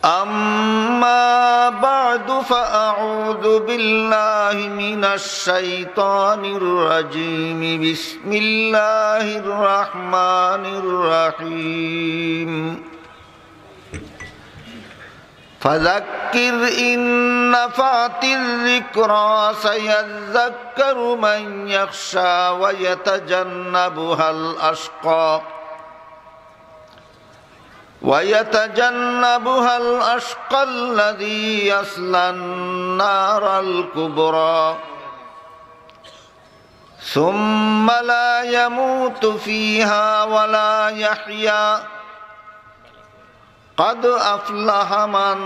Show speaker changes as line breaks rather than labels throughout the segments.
أما بعد فأعوذ بالله من الشيطان الرجيم بسم الله الرحمن الرحيم فذكر إن نفعت الذكرى سيذكر من يخشى ويتجنبها الأشقى الذي يصلى النار الكبرى ثم لا يموت فيها ولا يحيا قد أفلح من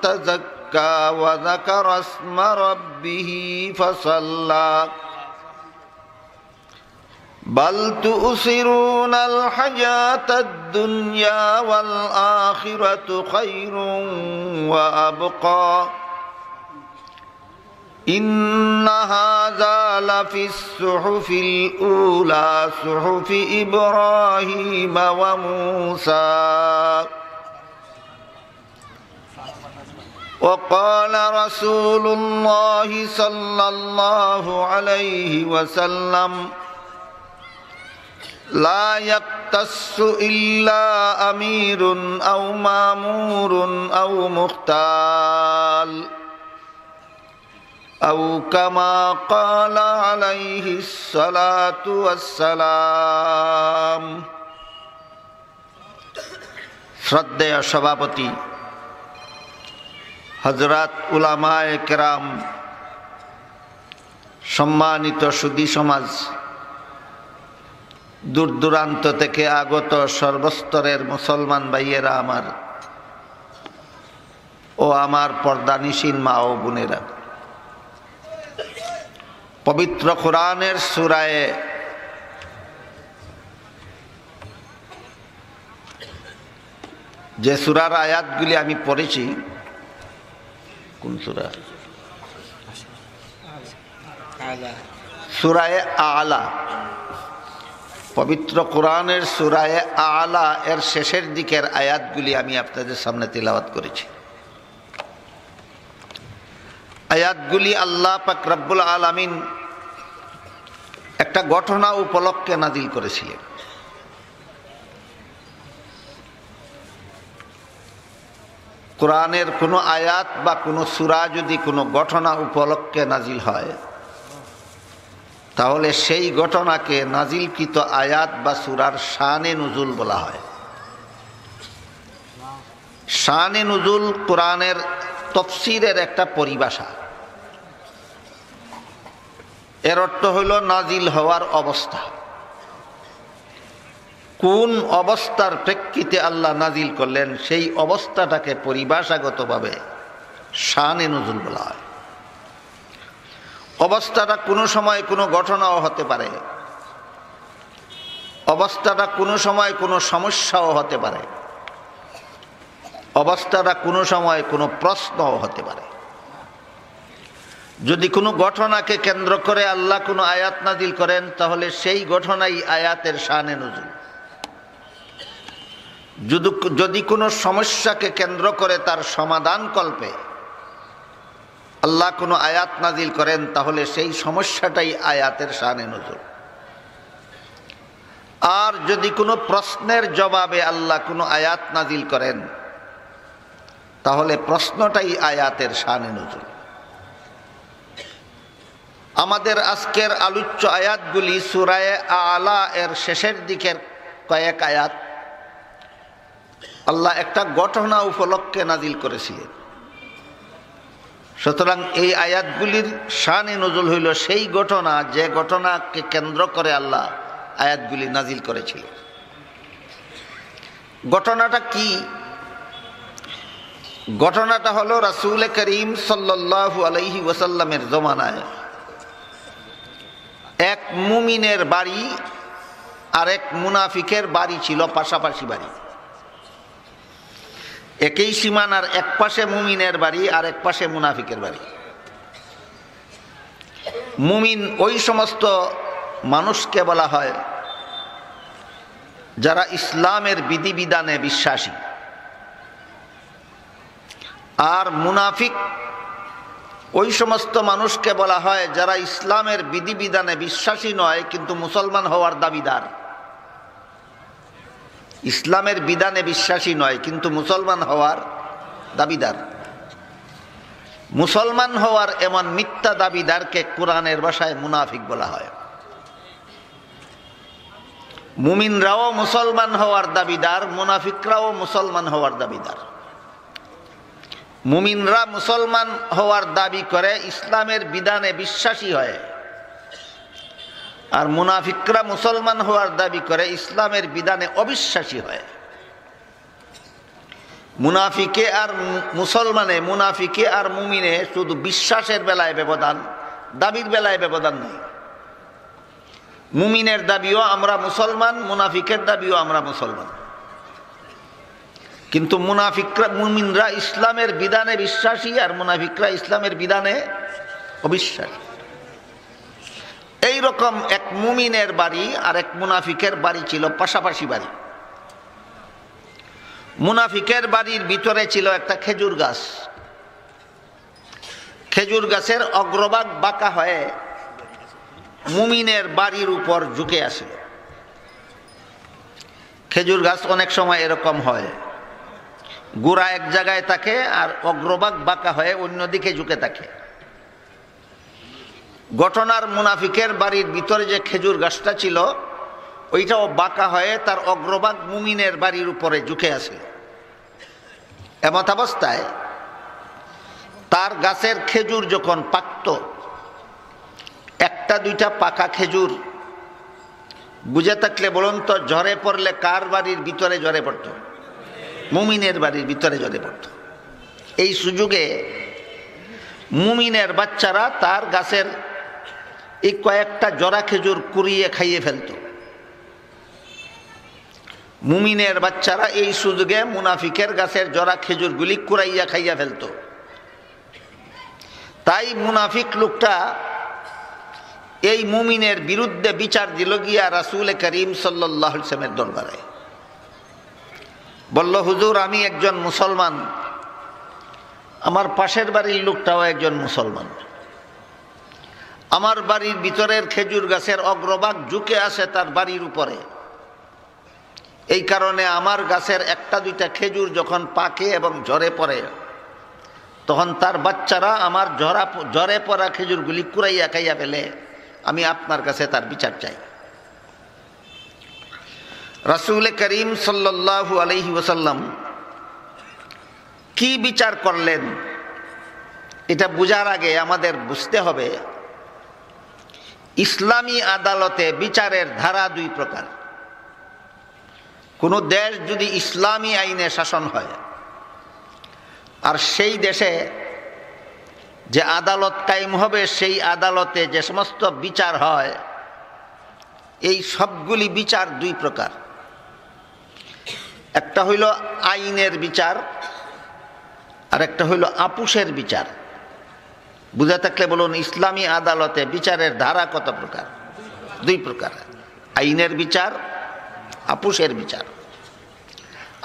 تزكى وذكر اسم ربه فصلى بل تؤثرون الحياة الدنيا والآخرة خير وأبقى إن هذا لفي الصحف الأولى صحف إبراهيم وموسى وقال رسول الله صلى الله عليه وسلم لا يقتص إلا أمير أو مامور أو مختال أو كما قال عليه الصلاة والسلام শ্রদ্ধেয় সভাপতি হযরত উলামায়ে কেরাম, সম্মানিত সুধী সমাজ, দূর দূরান্ত থেকে আগত সর্বস্তরের মুসলমান ভাইয়েরা আমার ও আমার পর্দানিশীন মা ও বোনেরা, পবিত্র কোরআনের সূরায়ে যে সূরার আয়াতগুলি আমি পড়েছি, কোন সূরা? সূরায়ে আলা। পবিত্র কোরআনের সূরায়ে আলা এর শেষের দিকের আয়াতগুলি আমি আপনাদের সামনে তিলাওয়াত করেছি। আয়াতগুলি আল্লাহ পাক রব্বুল আলামিন একটা ঘটনা উপলক্ষে নাজিল করেছিলেন। কোরআনের কোনো আয়াত বা কোনো সূরা যদি কোনো ঘটনা উপলক্ষে নাজিল হয়, তাহলে সেই ঘটনাকে নাজিলকৃত আয়াত বা সূরার শানে নুজুল বলা হয়। শানে নুজুল কোরআনের তাফসীরের একটা পরিভাষা। এর অর্থ হইল নাজিল হওয়ার অবস্থা। কোন অবস্থার প্রেক্ষিতে আল্লাহ নাজিল করলেন, সেই অবস্থাটাকে পরিভাষাগতভাবে শানে নুজুল বলা হয়। অবস্থাটা কোনো সময় কোনো ঘটনাও হতে পারে, অবস্থাটা কোনো সময় কোনো সমস্যাও হতে পারে, অবস্থাটা কোনো সময় কোনো প্রশ্নও হতে পারে। যদি কোনো ঘটনাকে কেন্দ্র করে আল্লাহ কোনো আয়াত নাজিল করেন, তাহলে সেই ঘটনাই আয়াতের শানে নুজুল। যদি কোনো সমস্যাকে কেন্দ্র করে তার সমাধান কল্পে আল্লাহ কোনো আয়াত নাজিল করেন, তাহলে সেই সমস্যাটাই আয়াতের শানে নুজুল। আর যদি কোনো প্রশ্নের জবাবে আল্লাহ কোনো আয়াত নাজিল করেন, তাহলে প্রশ্নটাই আয়াতের শানে নুজুল। আমাদের আজকের আলোচ্য আয়াতগুলি সূরায়ে আলা এর শেষের দিকের কয়েক আয়াত আল্লাহ একটা ঘটনা উপলক্ষে নাজিল করেছিলেন। সুতরাং এই আয়াতগুলির শানে নজুল হইল সেই ঘটনা, যে ঘটনাকে কেন্দ্র করে আল্লাহ আয়াতগুলি নাজিল করেছিলেন। ঘটনাটা কি? ঘটনাটা হলো রাসূল করিম সাল্লাল্লাহু আলাইহি ওয়াসাল্লামের জমানায় এক মুমিনের বাড়ি আর এক মুনাফিকের বাড়ি ছিল, পাশাপাশি বাড়ি। একই সীমানার এক পাশে মুমিনের বাড়ি আর এক পাশে মুনাফিকের বাড়ি। মুমিন ওই সমস্ত মানুষকে বলা হয় যারা ইসলামের বিধিবিধানে বিশ্বাসী। আর মুনাফিক ওই সমস্ত মানুষকে বলা হয় যারা ইসলামের বিধিবিধানে বিশ্বাসী নয় কিন্তু মুসলমান হওয়ার দাবিদার। ইসলামের বিধানে বিশ্বাসী নয় কিন্তু মুসলমান হওয়ার দাবিদার। মুসলমান হওয়ার এমন মিথ্যা দাবিদারকে কোরআনের ভাষায় মুনাফিক বলা হয়। মুমিনরাও মুসলমান হওয়ার দাবিদার, মুনাফিকরাও মুসলমান হওয়ার দাবিদার। মুমিনরা মুসলমান হওয়ার দাবি করে, ইসলামের বিধানে বিশ্বাসী হয়, আর মুনাফিকরা মুসলমান হওয়ার দাবি করে, ইসলামের বিধানে অবিশ্বাসী হয়। মুনাফিকে আর মুসলমানে, মুনাফিকে আর মুমিনে শুধু বিশ্বাসের বেলায় ব্যবধান, দাবির বেলায় ব্যবধান নেই। মুমিনের দাবিও আমরা মুসলমান, মুনাফিকের দাবিও আমরা মুসলমান, কিন্তু মুমিনরা ইসলামের বিধানে বিশ্বাসী আর মুনাফিকরা ইসলামের বিধানে অবিশ্বাসী। এই রকম এক মুমিনের বাড়ি আর এক মুনাফিকের বাড়ি ছিল পাশাপাশি বাড়ি। মুনাফিকের বাড়ির ভিতরে ছিল একটা খেজুর গাছ। খেজুর গাছের অগ্রভাগ বাঁকা হয়ে মুমিনের বাড়ির উপর ঝুঁকে আসে। খেজুর গাছ অনেক সময় এরকম হয়, গোড়া এক জায়গায় থাকে আর অগ্রভাগ বাঁকা হয়ে অন্যদিকে ঝুঁকে থাকে। ঘটনার মুনাফিকের বাড়ির ভিতরে যে খেজুর গাছটা ছিল ওইটাও বাঁকা হয়ে তার অগ্রভাগ মুমিনের বাড়ির উপরে ঝুঁকে আছে। এমত অবস্থায় তার গাছের খেজুর যখন পাকত, একটা দুইটা পাকা খেজুর বুঝে থাকলে বলুন তো ঝরে পড়লে কার বাড়ির ভিতরে ঝরে পড়ত? মুমিনের বাড়ির ভিতরে ঝরে পড়ত। এই সুযোগে মুমিনের বাচ্চারা তার গাছের এই কয়েকটা জরা খেজুর কুড়িয়ে খাইয়ে ফেলত। মুমিনের বাচ্চারা এই সুযোগে মুনাফিকের গাছের জরা খেজুরগুলি কুড়াইয়া খাইয়া ফেলত। তাই মুনাফিক লোকটা এই মুমিনের বিরুদ্ধে বিচার দিল গিয়া রাসূল করিম সাল্লাল্লাহু আলাইহি ওয়াসাল্লামের দরবারে। বলল, হুজুর, আমি একজন মুসলমান, আমার পাশের বাড়ির লোকটাও একজন মুসলমান, আমার বাড়ির ভিতরের খেজুর গাছের অগ্রভাগ ঝুঁকে আসে তার বাড়ির উপরে। এই কারণে আমার গাছের একটা দুইটা খেজুর যখন পাকে এবং ঝরে পড়ে তখন তার বাচ্চারা আমার ঝরে পড়া খেজুরগুলি কুড়াইয়া খাইয়া ফেলে। আমি আপনার কাছে তার বিচার চাই। রাসূল করিম সাল্লাল্লাহু আলাইহি ওয়াসাল্লাম কি বিচার করলেন এটা বুঝার আগে আমাদের বুঝতে হবে ইসলামী আদালতে বিচারের ধারা দুই প্রকার। কোনো দেশ যদি ইসলামী আইনে শাসন হয় আর সেই দেশে যে আদালত কায়েম হবে সেই আদালতে যে সমস্ত বিচার হয়, এই সবগুলি বিচার দুই প্রকার। একটা হইল আইনের বিচার আর একটা হইল আপুসের বিচার। বুঝা থাকলে বলুন, ইসলামী আদালতে বিচারের ধারা কত প্রকার? দুই প্রকার, আইনের বিচার, আপুসের বিচার।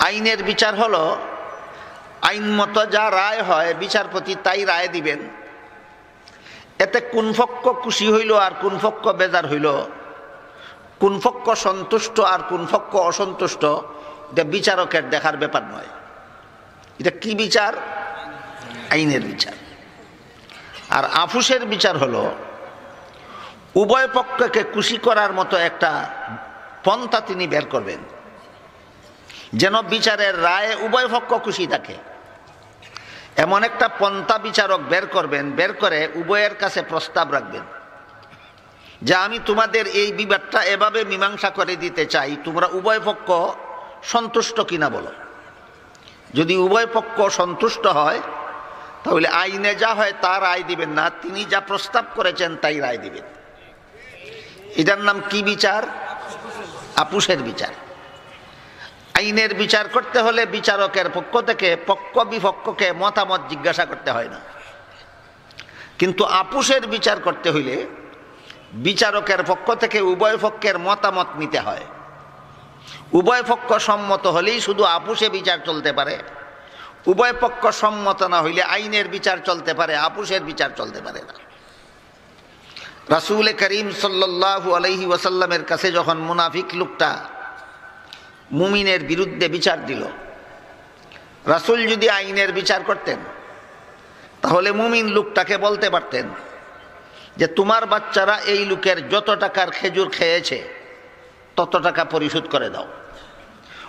আইনের বিচার হলো আইনমত যা রায় হয় বিচারপতি তাই রায় দিবেন। এতে কোন পক্ষ খুশি হইল আর কোন পক্ষ বেজার হইল, কোন পক্ষ সন্তুষ্ট আর কোন পক্ষ অসন্তুষ্ট, এটা বিচারকের দেখার ব্যাপার নয়। এটা কি বিচার? আইনের বিচার। আর আফুসের বিচার হলো উভয় পক্ষকে খুশি করার মতো একটা পন্থা তিনি বের করবেন, যেন বিচারের রায়ে উভয় পক্ষ খুশি থাকে। এমন একটা পন্থা বিচারক বের করবেন, বের করে উভয়ের কাছে প্রস্তাব রাখবেন যে আমি তোমাদের এই বিবাদটা এভাবে মীমাংসা করে দিতে চাই, তোমরা উভয় পক্ষ সন্তুষ্ট কিনা বলো। যদি উভয় পক্ষ সন্তুষ্ট হয় তাহলে আইনে যা হয় তা রায় দিবেন না, তিনি যা প্রস্তাব করেছেন তাই রায় দিবেন। এটার নাম কি বিচার? আপুসের বিচার। আইনের বিচার করতে হলে বিচারকের পক্ষ থেকে পক্ষ বিপক্ষকে মতামত জিজ্ঞাসা করতে হয় না, কিন্তু আপুসের বিচার করতে হইলে বিচারকের পক্ষ থেকে উভয় পক্ষের মতামত নিতে হয়। উভয় পক্ষ সম্মত হলেই শুধু আপুসে বিচার চলতে পারে। উভয় পক্ষ সম্মত না হইলে আইনের বিচার চলতে পারে, আপুসের বিচার চলতে পারে না। রাসূল করিম সাল্লাল্লাহু আলাইহি ওয়াসাল্লামের কাছে যখন মুনাফিক লোকটা মুমিনের বিরুদ্ধে বিচার দিল, রাসূল যদি আইনের বিচার করতেন তাহলে মুমিন লোকটাকে বলতে পারতেন যে তোমার বাচ্চারা এই লোকের যত টাকার খেজুর খেয়েছে তত টাকা পরিশোধ করে দাও,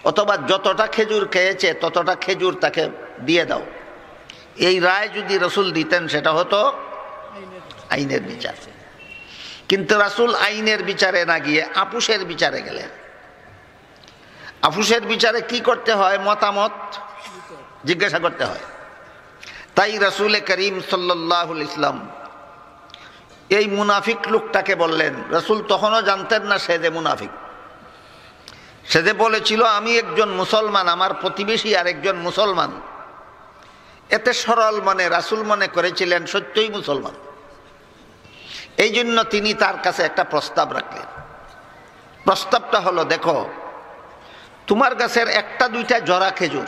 অথবা যতটা খেজুর খেয়েছে ততটা খেজুর তাকে দিয়ে দাও। এই রায় যদি রাসূল দিতেন সেটা হতো আইনের বিচার। কিন্তু রাসূল আইনের বিচারে না গিয়ে আপুসের বিচারে গেলেন। আপুসের বিচারে কি করতে হয়? মতামত জিজ্ঞাসা করতে হয়। তাই রাসূল করিম সাল্লাল্লাহু আলাইহি ওয়াসাল্লাম এই মুনাফিক লোকটাকে বললেন। রাসূল তখনও জানতেন না সে যে মুনাফিক। সে যে বলেছিল আমি একজন মুসলমান, আমার প্রতিবেশী আর একজন মুসলমান, এতে সরল মনে রাসূল মনে করেছিলেন সত্যই মুসলমান। এই জন্য তিনি তার কাছে একটা প্রস্তাব রাখলেন। প্রস্তাবটা হলো, দেখো তোমার গাছের একটা দুইটা জরা খেজুর,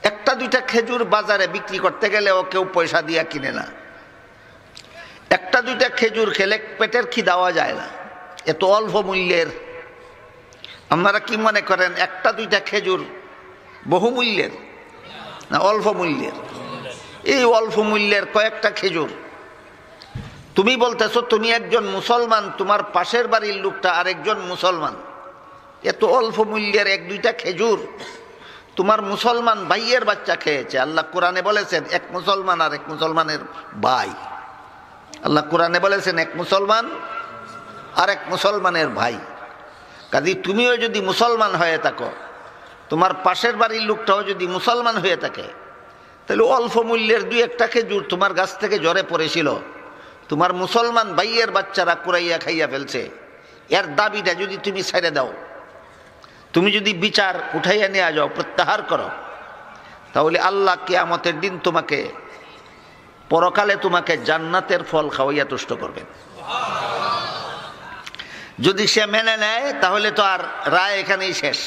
একটা দুইটা খেজুর বাজারে বিক্রি করতে গেলেও কেউ পয়সা দিয়া কিনে না। একটা দুইটা খেজুর খেলে পেটের খিদাওয়া যায় না, এত অল্প মূল্যের। আপনারা কি মনে করেন একটা দুইটা খেজুর বহু মূল্যের না অল্প মূল্যের? এই অল্প মূল্যের কয়েকটা খেজুর তুমি বলতেছো তুমি একজন মুসলমান, তোমার পাশের বাড়ির লোকটা আরেকজন মুসলমান, এত অল্প মূল্যের এক দুইটা খেজুর তোমার মুসলমান ভাইয়ের বাচ্চা খেয়েছে। আল্লাহ কোরআনে বলেছেন এক মুসলমান আর এক মুসলমানের ভাই। আল্লাহ কোরআনে বলেছেন এক মুসলমান আর এক মুসলমানের ভাই। কাজে তুমিও যদি মুসলমান হয়ে থাকো, তোমার পাশের বাড়ির লোকটাও যদি মুসলমান হয়ে থাকে, তাহলে অল্প মূল্যের দুই একটা খেজুর তোমার গাছ থেকে ঝরে পড়েছিল, তোমার মুসলমান ভাইয়ের বাচ্চারা কুড়াইয়া খাইয়া ফেলছে, এর দাবিটা যদি তুমি ছেড়ে দাও, তুমি যদি বিচার উঠাইয়া নিয়ে যাও, প্রত্যাহার করো, তাহলে আল্লাহ কিয়ামতের দিন তোমাকে পরকালে তোমাকে জান্নাতের ফল খাওয়াইয়া তুষ্ট করবেন। যদি সে মেনে নেয় তাহলে তো আর রায় এখানেই শেষ।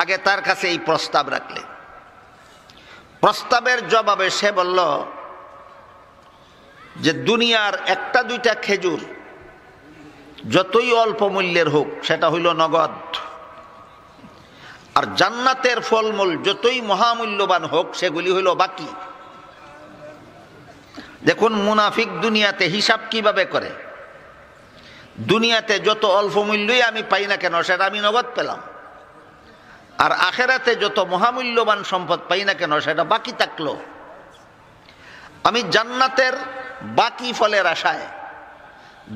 আগে তার কাছে এই প্রস্তাব রাখলে, প্রস্তাবের জবাবে সে বলল যে দুনিয়ার একটা দুইটা খেজুর যতই অল্প মূল্যের হোক সেটা হইল নগদ, আর জান্নাতের ফলমূল যতই মহামূল্যবান হোক সেগুলি হইল বাকি। দেখুন মুনাফিক দুনিয়াতে হিসাব কিভাবে করে। দুনিয়াতে যত অল্প মূল্যই আমি পাই না কেন সেটা আমি নগদ পেলাম, আর আখেরাতে যত মহামূল্যবান সম্পদ পাই না কেন সেটা বাকি থাকলো। আমি জান্নাতের বাকি ফলের আশায়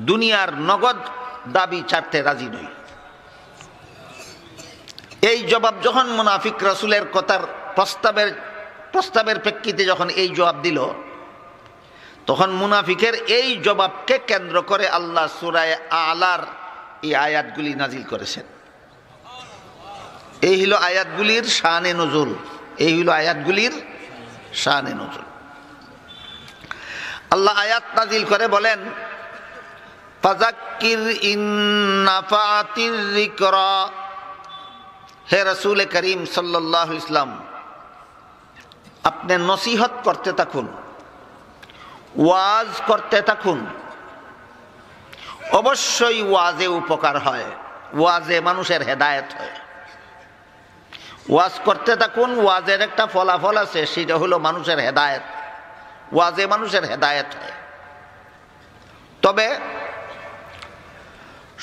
দুনিয়ার নগদ দাবি ছাড়তে রাজি নই। এই জবাব যখন মুনাফিক রাসূলের কথার প্রস্তাবের প্রেক্ষিতে যখন এই জবাব দিল, তখন মুনাফিকের এই জবাবকে কেন্দ্র করে আল্লাহ সূরা আলার এই আয়াতগুলি নাজিল করেছেন। এই হলো আয়াতগুলির শানে নুজুল, এই হলো আয়াতগুলির শানে নুজুল। আল্লাহ আয়াত নাজিল করে বলেন, ফাযাক্কির ইন নাফাতির যিকরা, হে রাসূল করিম সাল্লাল্লাহু আলাইহি ওয়াসাল্লাম আপনি নসিহত করতে থাকুন, ওয়াজ করতে থাকুন। অবশ্যই ওয়াজে উপকার হয়, ওয়াজে মানুষের হেদায়েত হয়। ওয়াজ করতে থাকুন, ওয়াজের একটা ফলাফল আছে, সেটা হলো মানুষের হেদায়েত। ওয়াজে মানুষের হেদায়েত হয়। তবে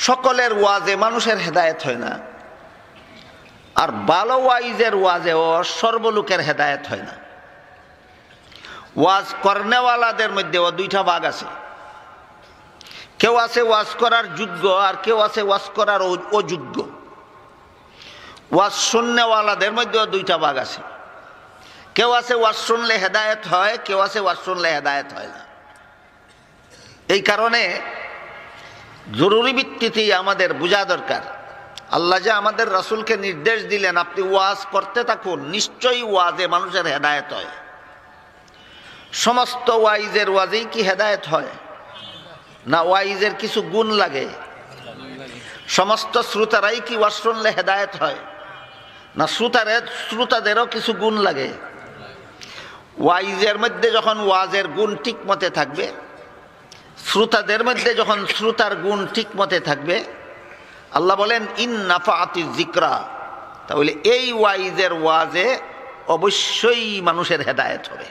সকলের ওয়াজে মানুষের হেদায়েত হয় না, আর ভালো ওয়াইজের ওয়াজেও সর্বলোকের হেদায়েত হয় না। ওয়াজ করনেওয়ালাদের মধ্যেও দুইটা ভাগ আছে। কেউ আছে ওয়াজ করার যোগ্য, আর কেউ আছে ওয়াজ করার অযোগ্য। ওয়াজ শুননেওয়ালাদের মধ্যেও দুইটা ভাগ আছে। কেউ আছে ওয়াজ শুনলে হেদায়েত হয়, কেউ আছে ওয়াজ শুনলে হেদায়েত হয় না। এই কারণে জরুরি ভিত্তিতেই আমাদের বোঝা দরকার, আল্লাহ যে আমাদের রাসূলকে নির্দেশ দিলেন আপনি ওয়াজ করতে থাকুন, নিশ্চয়ই ওয়াজে মানুষের হেদায়েত হয়। সমস্ত ওয়াইজের ওয়াজেই কি হেদায়েত হয় না? ওয়াইজের কিছু গুণ লাগে। সমস্ত শ্রোতারাই কি ওয়াজ শুনলে হেদায়েত হয় না শ্রোতাদেরও কিছু গুণ লাগে? ওয়াইজের মধ্যে যখন ওয়াজের গুণ ঠিক মতে থাকবে, শ্রোতাদের মধ্যে যখন শ্রোতার গুণ ঠিক মতে থাকবে, আল্লাহ বলেন ইন নাফাআতি যিকরা, তাহলে এই ওয়াইজের ওয়াজে অবশ্যই মানুষের হেদায়েত হবে।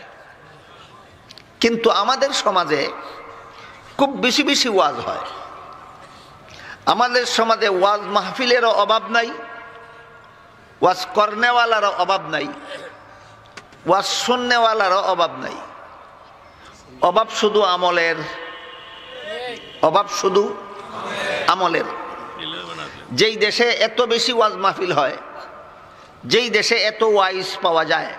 কিন্তু আমাদের সমাজে খুব বেশি বেশি ওয়াজ হয়। আমাদের সমাজে ওয়াজ মাহফিলেরও অভাব নাই, ওয়াজ করনেওয়ালারও অভাব নাই, ওয়াজ শুননেওয়ালারও অভাব নাই। অভাব শুধু আমলের, অভাব শুধু আমলের। যেই দেশে এত বেশি ওয়াজ মাহফিল হয়, যেই দেশে এত ওয়াইজ পাওয়া যায়,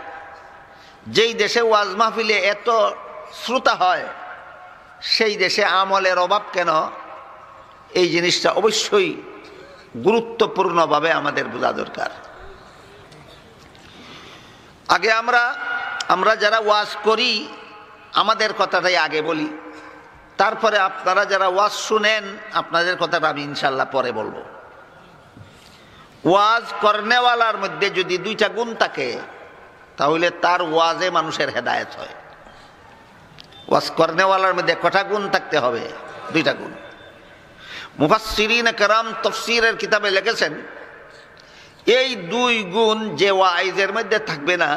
যেই দেশে ওয়াজ মাহফিলে এত শ্রোতা হয়, সেই দেশে আমলের অভাব কেন? এই জিনিসটা অবশ্যই গুরুত্বপূর্ণভাবে আমাদের বোঝা দরকার। আগে আমরা যারা ওয়াজ করি আমাদের কথাটাই আগে বলি, তারপরে আপনারা যারা ওয়াজ শুনেন আপনাদের কথাটা আমি ইনশাল্লাহ পরে বলবো। ওয়াজ করনেওয়ালার মধ্যে যদি দুইটা গুণ থাকে তাহলে তার ওয়াজে মানুষের হেদায়েত হয়। ওয়াজ করনেওয়ালার মধ্যে কটা গুণ থাকতে হবে? দুইটা গুণ। মুফাসসিরিনে কেরাম তাফসীরের কিতাবে লিখেছেন, এই দুই গুণ যে ওয়াইজের মধ্যে থাকবে না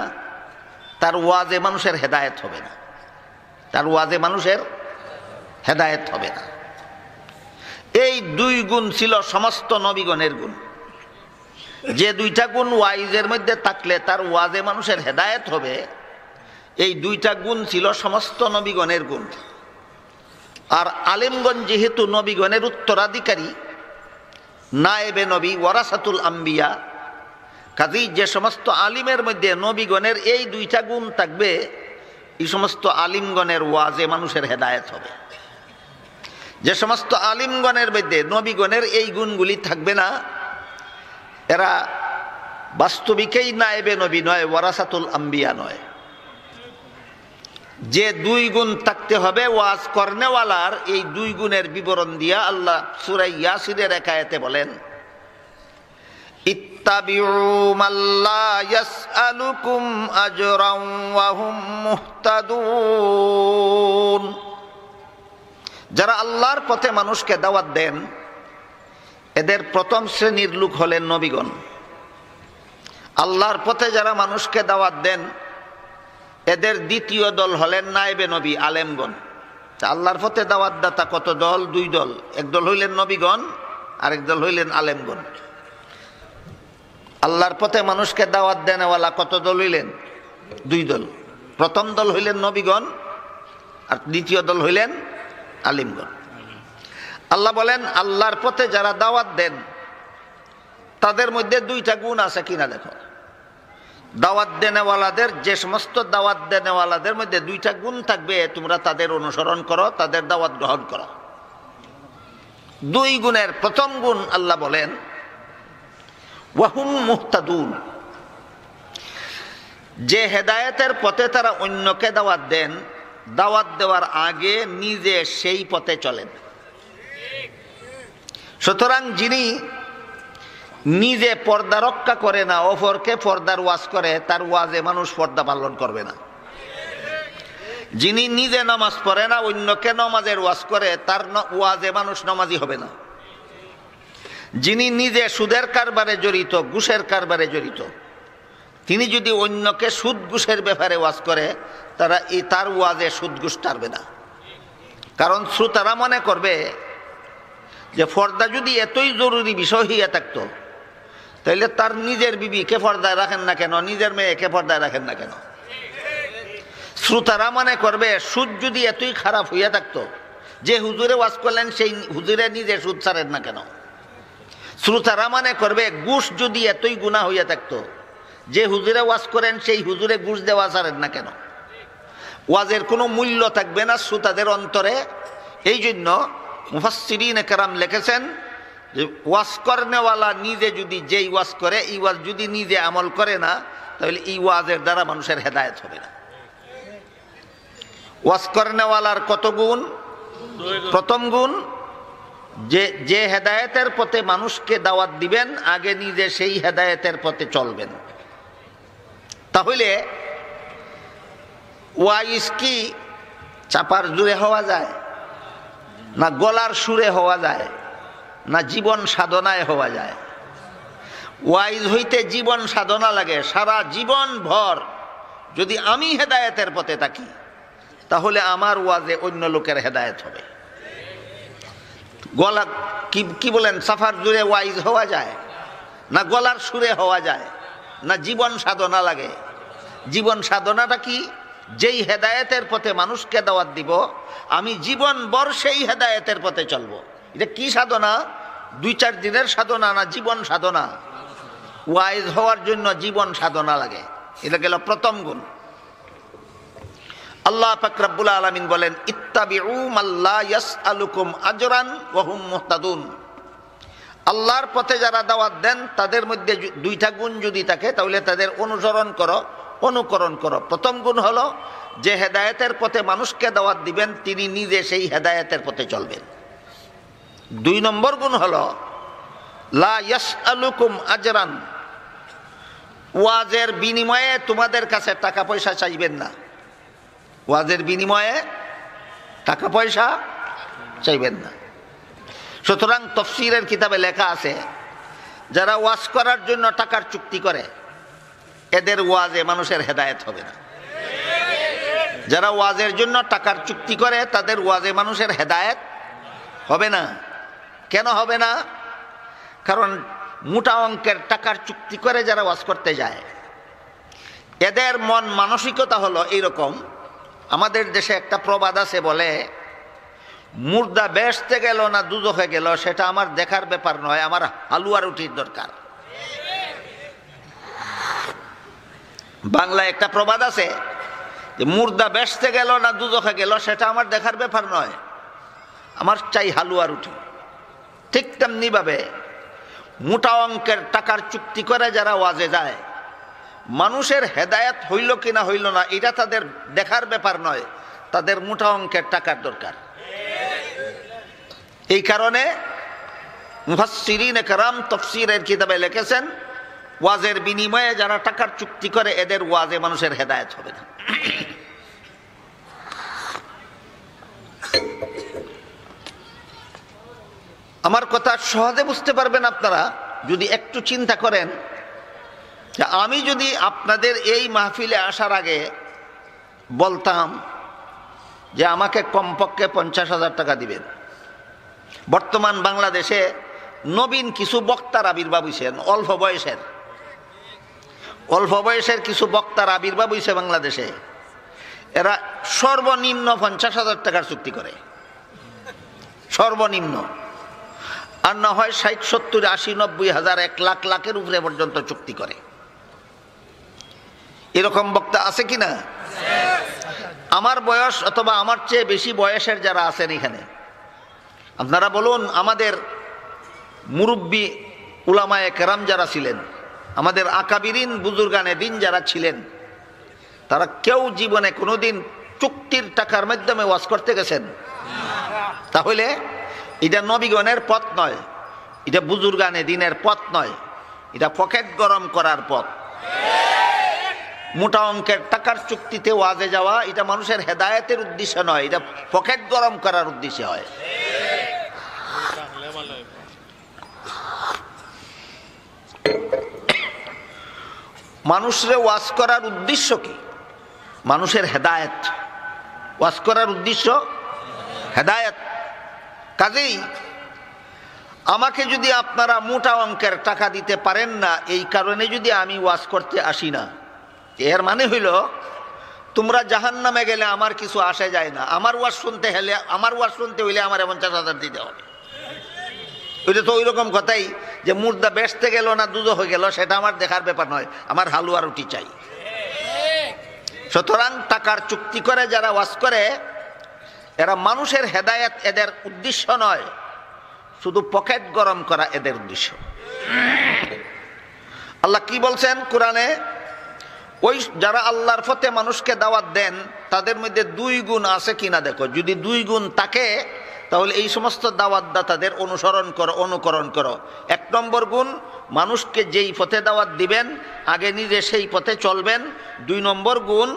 তার ওয়াজে মানুষের হেদায়েত হবে না, তার ওয়াজে মানুষের হেদায়েত হবে না। এই দুই গুণ ছিল সমস্ত নবীগণের গুণ। যে দুইটা গুণ ওয়াইজের মধ্যে থাকলে তার ওয়াজে মানুষের হেদায়েত হবে, এই দুইটা গুণ ছিল সমস্ত নবীগণের গুণ। আর আলেমগণ যেহেতু নবীগণের উত্তরাধিকারী, নায়েবে নবী, ওয়ারাসাতুল আম্বিয়া, কাজেই যে সমস্ত আলিমের মধ্যে নবীগণের এই দুইটা গুণ থাকবে, এই সমস্ত আলিমগণের ওয়াজে মানুষের হেদায়েত হবে। যে সমস্ত আলিমগণের মধ্যে নবীগণের এই গুণগুলি থাকবে না, এরা বাস্তবিকেই নায়েবে নবী নয়, ওয়ারাসাতুল আম্বিয়া নয়। যে দুই গুণ থাকতে হবে ওয়াজ করনেওয়ালার, এই দুই গুণের বিবরণ দিয়া আল্লাহ সূরা ইয়াসিনের এক আয়াতে বলেন, ইত্তাবিউ মাল্লা ইয়াসআলুকুম আজরান ওয়া হুম মুহতাদুন। যারা আল্লাহর পথে মানুষকে দাওয়াত দেন এদের প্রথম শ্রেণীর লোক হলেন নবীগণ। আল্লাহর পথে যারা মানুষকে দাওয়াত দেন এদের দ্বিতীয় দল হলেন নায়েবে নবী, আলেমগণ। আল্লাহর পথে দাওয়াত দাতা কত দল? দুই দল। এক দল হইলেন নবীগণ, আরেক দল হইলেন আলেমগণ। আল্লাহর পথে মানুষকে দাওয়াত দেনেওয়ালা কত দল হইলেন? দুই দল। প্রথম দল হইলেন নবীগণ আর দ্বিতীয় দল হইলেন আলিমগণ। আল্লাহ বলেন আল্লাহর পথে যারা দাওয়াত দেন তাদের মধ্যে দুইটা গুণ আছে কিনা দেখো। দাওয়াত দেনেওয়ালাদের, যে সমস্ত দাওয়াত দেনেওয়ালাদের মধ্যে দুইটা গুণ থাকবে, তোমরা তাদের অনুসরণ করো, তাদের দাওয়াত গ্রহণ করো। দুই গুণের প্রথম গুণ আল্লাহ বলেন ওয়াহুম মুহতাদুন। যে হেদায়েতের পথে তারা অন্যকে দাওয়াত দেন, দাওয়াত দেওয়ার আগে নিজে সেই পথে চলেন। সুতরাং যিনি নিজে পর্দা রক্ষা করে না, অপরকে পর্দার ওয়াজ করে, তার ওয়াজে মানুষ পর্দা পালন করবে না। যিনি নিজে নামাজ পড়ে না, অন্যকে নামাজের ওয়াজ করে, তার ওয়াজে মানুষ নামাজি হবে না। যিনি নিজে সুদের কারবারে জড়িত, ঘুষের কারবারে জড়িত, তিনি যদি অন্যকে সুদ ঘুষের ব্যাপারে ওয়াজ করে, তার ওয়াজে সুদ ঘুষ টারবে না। কারণ শ্রোতারা মনে করবে যে পর্দা যদি এতই জরুরি বিষয় হইয়া থাকতো তাহলে তার নিজের বিবিকে পর্দায় রাখেন না কেন, নিজের মেয়েকে পর্দায় রাখেন না কেন। শ্রোতারা মনে করবে সুদ যদি এতই খারাপ হইয়া থাকতো, যে হুজুরে ওয়াজ করলেন সেই হুজুরে নিজে সুদ ছাড়েন না কেন। শ্রোতারা মনে করবে ঘুষ যদি এতই গুনাহ হইয়া থাকতো, যে হুজুরে ওয়াজ করেন সেই হুজুরে ঘুষ দেওয়া ছাড়েন না কেন। ওয়াজের কোনো মূল্য থাকবে না শ্রোতাদের অন্তরে। এই জন্য মুফাসসিরিনে কেরাম লিখেছেন যে ওয়াজ করনেওয়ালা নিজে যদি যেই ওয়াজ করে, এই ওয়াজ যদি নিজে আমল করে না, তাহলে এই ওয়াজের দ্বারা মানুষের হেদায়েত হবে না। ওয়াজ করনেওয়ালার কত গুণ? প্রথম গুণ যে হেদায়েতের পথে মানুষকে দাওয়াত দিবেন আগে নিজে সেই হেদায়েতের পথে চলবেন। তাহলে ওয়াইজ কি চাপার জুড়ে হওয়া যায়, না গলার সুরে হওয়া যায়, না জীবন সাধনায় হওয়া যায়? ওয়াইজ হইতে জীবন সাধনা লাগে। সারা জীবন ভর যদি আমি হেদায়েতের পথে থাকি তাহলে আমার ওয়াজে অন্য লোকের হেদায়েত হবে। গলা কি বলেন, সাফার জুড়ে ওয়াইজ হওয়া যায়, না গলার সুরে হওয়া যায়, না জীবন সাধনা লাগে? জীবন সাধনাটা কি? যেই হেদায়েতের পথে মানুষকে দাওয়াত দিব আমি জীবন ভর সেই হেদায়েতের পথে চলবো। এটা কি সাধনা? 2-4 দিনের সাধনা না, জীবন সাধনা। ওয়াইজ হওয়ার জন্য জীবন সাধনা লাগে। এটা গেল প্রথম গুণ। আল্লাহ পাক রব্বুল আলামিন বলেন, ইত্তাবিউ মাল্লা ইয়াসআলুকুম আজরান ওয়া হুম মুহতাদুন। আল্লাহর পথে যারা দাওয়াত দেন তাদের মধ্যে 2টা গুণ যদি থাকে তাহলে তাদের অনুসরণ করো, অনুকরণ করো। প্রথম গুণ হলো যে হেদায়েতের পথে মানুষকে দাওয়াত দিবেন তিনি নিজে সেই হেদায়েতের পথে চলবেন। 2 নম্বর গুণ হলো লা ইয়াসআলুকুম আজরান, ওয়াজের বিনিময়ে তোমাদের কাছে টাকা পয়সা চাইবেন না। ওয়াজের বিনিময়ে টাকা পয়সা চাইবেন না। সুতরাং তাফসীরের কিতাবে লেখা আছে যারা ওয়াজ করার জন্য টাকার চুক্তি করে এদের ওয়াজে মানুষের হেদায়েত হবে না। যারা ওয়াজের জন্য টাকার চুক্তি করে তাদের ওয়াজে মানুষের হেদায়েত হবে না। কেন হবে না? কারণ মোটা অঙ্কের টাকার চুক্তি করে যারা ওয়াজ করতে যায় এদের মন মানসিকতা হলো এইরকম। আমাদের দেশে একটা প্রবাদ আছে, বলে মুর্দা বেহেশতে গেল না দুজখে গেল সেটা আমার দেখার ব্যাপার নয়, আমার হালুয়া রুটির দরকার। বাংলায় একটা প্রবাদ আছে যে মুর্দা বেহেশতে গেল না দুজখে গেল সেটা আমার দেখার ব্যাপার নয়, আমার চাই হালুয়া রুটি। ঠিক তেমনি ভাবে মোটা অঙ্কের টাকার চুক্তি করে যারা ওয়াজে যায় মানুষের হেদায়েত হইল কি না হইল না এটা তাদের দেখার ব্যাপার নয়, তাদের মোটা অঙ্কের টাকার দরকার। এই কারণে মুফাসসিরিনে কেরাম তাফসীরের কিতাবে লিখেছেন ওয়াজের বিনিময়ে যারা টাকার চুক্তি করে এদের ওয়াজে মানুষের হেদায়েত হবে না। আমার কথা সহজে বুঝতে পারবেন আপনারা যদি একটু চিন্তা করেন যে আমি যদি আপনাদের এই মাহফিলে আসার আগে বলতাম যে আমাকে কমপক্ষে 50,000 টাকা দিবেন। বর্তমান বাংলাদেশে নবীন কিছু বক্তার আবির্ভাব হয়েছেন, অল্প বয়সের কিছু বক্তার আবির্ভাব হয়েছে বাংলাদেশে। এরা সর্বনিম্ন 50,000 টাকার চুক্তি করে, সর্বনিম্ন। আর না হয় 60, 70, 80, 90 হাজার, 1 লাখ, লাখের উপরে পর্যন্ত চুক্তি করে। এরকম বক্তা আছে কিনা? আমার বয়স অথবা আমার চেয়ে বেশি বয়সের যারা আছেন এখানে আপনারা বলুন, আমাদের মুরব্বী উলামায়ে কেরাম যারা ছিলেন, আমাদের আকাবিরিন বুজুর্গানে দিন যারা ছিলেন, তারা কেউ জীবনে কোনোদিন চুক্তির টাকার মাধ্যমে ওয়াজ করতে গেছেন? তাহলে এটা নবীগণের পথ নয়, এটা বুজুর্গানে দিনের পথ নয়, এটা পকেট গরম করার পথ। মোটা অঙ্কের টাকার চুক্তিতে ওয়াজে যাওয়া এটা মানুষের হেদায়েতের উদ্দেশ্য নয়, এটা পকেট গরম করার উদ্দেশ্যে হয়। মানুষরে ওয়াজ করার উদ্দেশ্য কি? মানুষের হেদায়েত। ওয়াজ করার উদ্দেশ্য হেদায়েত। কাজেই আমাকে যদি আপনারা মোটা অঙ্কের টাকা দিতে পারেন না এই কারণে যদি আমি ওয়াজ করতে আসি না, এর মানে হইল তোমরা জাহান্নামে গেলে আমার কিছু আসে যায় না। আমার ওয়াজ শুনতে হইলে আমার 50,000 দিতে হবে। ওইটা তো ওই রকম কথাই যে মুর্দা বেচতে গেল না দুজো হয়ে গেল সেটা আমার দেখার ব্যাপার নয়, আমার হালুয়া রুটি চাই। সুতরাং টাকার চুক্তি করে যারা ওয়াজ করে এরা মানুষের হেদায়েত এদের উদ্দেশ্য নয়, শুধু পকেট গরম করা এদের উদ্দেশ্য। আল্লাহ কি বলছেন কোরআনে? ওই যারা আল্লাহর পথে মানুষকে দাওয়াত দেন তাদের মধ্যে 2 গুণ আছে কিনা দেখো। যদি 2 গুণ থাকে তাহলে এই সমস্ত দাওয়াতদাতাদের অনুকরণ করো। 1 নম্বর গুণ, মানুষকে যেই পথে দাওয়াত দিবেন আগে নিজে সেই পথে চলবেন। 2 নম্বর গুণ,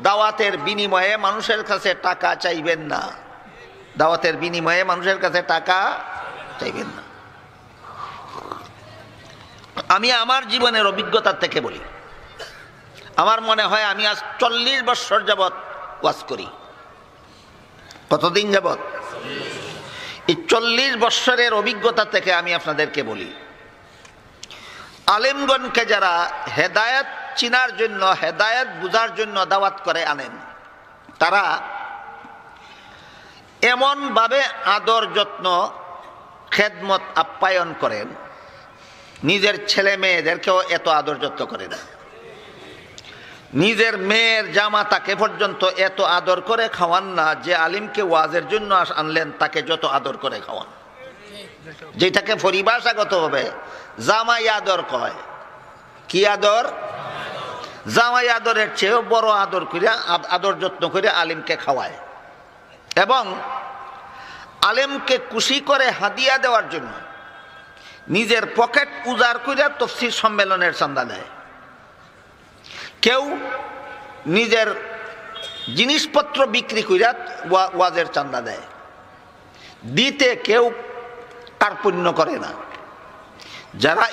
দাওয়াতের বিনিময়ে মানুষের কাছে টাকা চাইবেন না। দাওয়াতের বিনিময়ে মানুষের কাছে টাকা চাইবেন না। আমি আমার জীবনের অভিজ্ঞতা থেকে বলি, আমার মনে হয় আমি আজ 40 বছর যাবৎ ওয়াজ করি। কতদিন যাবৎ? এই 40 বছরের অভিজ্ঞতা থেকে আমি আপনাদেরকে বলি, আলেমগণকে যারা হেদায়েত চিনার জন্য, হেদায়েত বুঝার জন্য দাওয়াত করে আনেন, তারা এমনভাবে আদর যত্ন খেদমত আপ্যায়ন করেন, নিজের ছেলে মেয়েদেরকেও এত আদর যত্ন করে না। নিজের মেয়ের জামাতাকে পর্যন্ত এত আদর করে খাওয়ান না, যে আলিমকে ওয়াজের জন্য আনলেন তাকে যত আদর করে খাওয়ান। যেটাকে পরিভাষাগত হবে জামাই আদর কয়। কি আদর? জামাই আদরের চেয়েও বড় আদর করে, আদর যত্ন করে আলিমকে খাওয়ায়। এবং আলেমকে খুশি করে হাদিয়া দেওয়ার জন্য নিজের পকেট উজাড় করে তফসির সম্মেলনের চাঁদা দেয়। কেউ নিজের জিনিসপত্র বিক্রি করে ওয়াজের চাঁদা দেয়। দিতে কেউ কার্পণ্য করে না। যারা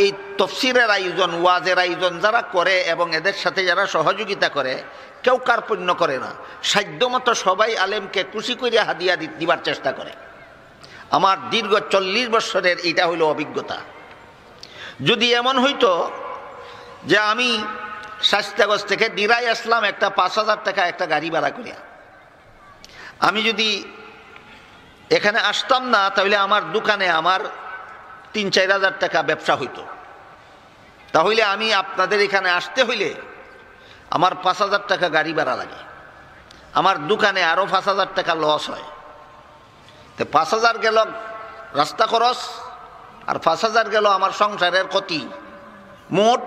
এই তফসিরের আয়োজন, ওয়াজের আয়োজন যারা করে এবং এদের সাথে যারা সহযোগিতা করে, কেউ কার্পণ্য করে না। সাধ্যমতো সবাই আলেমকে খুশি করে হাদিয়া দিবার চেষ্টা করে। আমার দীর্ঘ 40 বছরের এটা হইল অভিজ্ঞতা। যদি এমন হইতো যে আমি শাস্তাগঞ্জ থেকে দিরাই আসলাম একটা 5,000 টাকা একটা গাড়ি ভাড়া করিয়া, আমি যদি এখানে আসতাম না, তাহলে আমার দোকানে আমার 3-4 হাজার টাকা ব্যবসা হইতো। তাহলে আমি আপনাদের এখানে আসতে হইলে আমার 5,000 টাকা গাড়ি ভাড়া লাগে, আমার দোকানে আরো 5,000 টাকা লস হয়। তো 5,000 গেল রাস্তা খরচ, আর 5,000 গেল আমার সংসারের ক্ষতি, মোট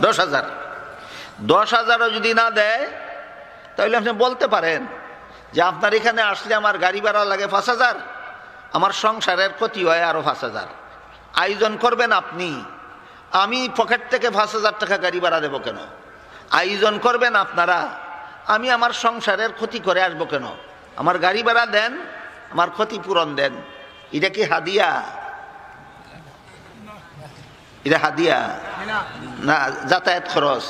10,000। 10,000ও যদি না দেয়, তাহলে আপনি বলতে পারেন যে আপনার এখানে আসলে আমার গাড়ি ভাড়া লাগে 5,000, আমার সংসারের ক্ষতি হয় আরো 5,000। আয়োজন করবেন আপনি, আমি পকেট থেকে 5,000 টাকা গাড়ি ভাড়া দেবো কেন? আয়োজন করবেন আপনারা, আমি আমার সংসারের ক্ষতি করে আসবো কেন? আমার গাড়ি ভাড়া দেন, আমার ক্ষতিপূরণ দেন। এটা কি হাদিয়া? এটা হাদিয়া না, যাতায়াত খরচ।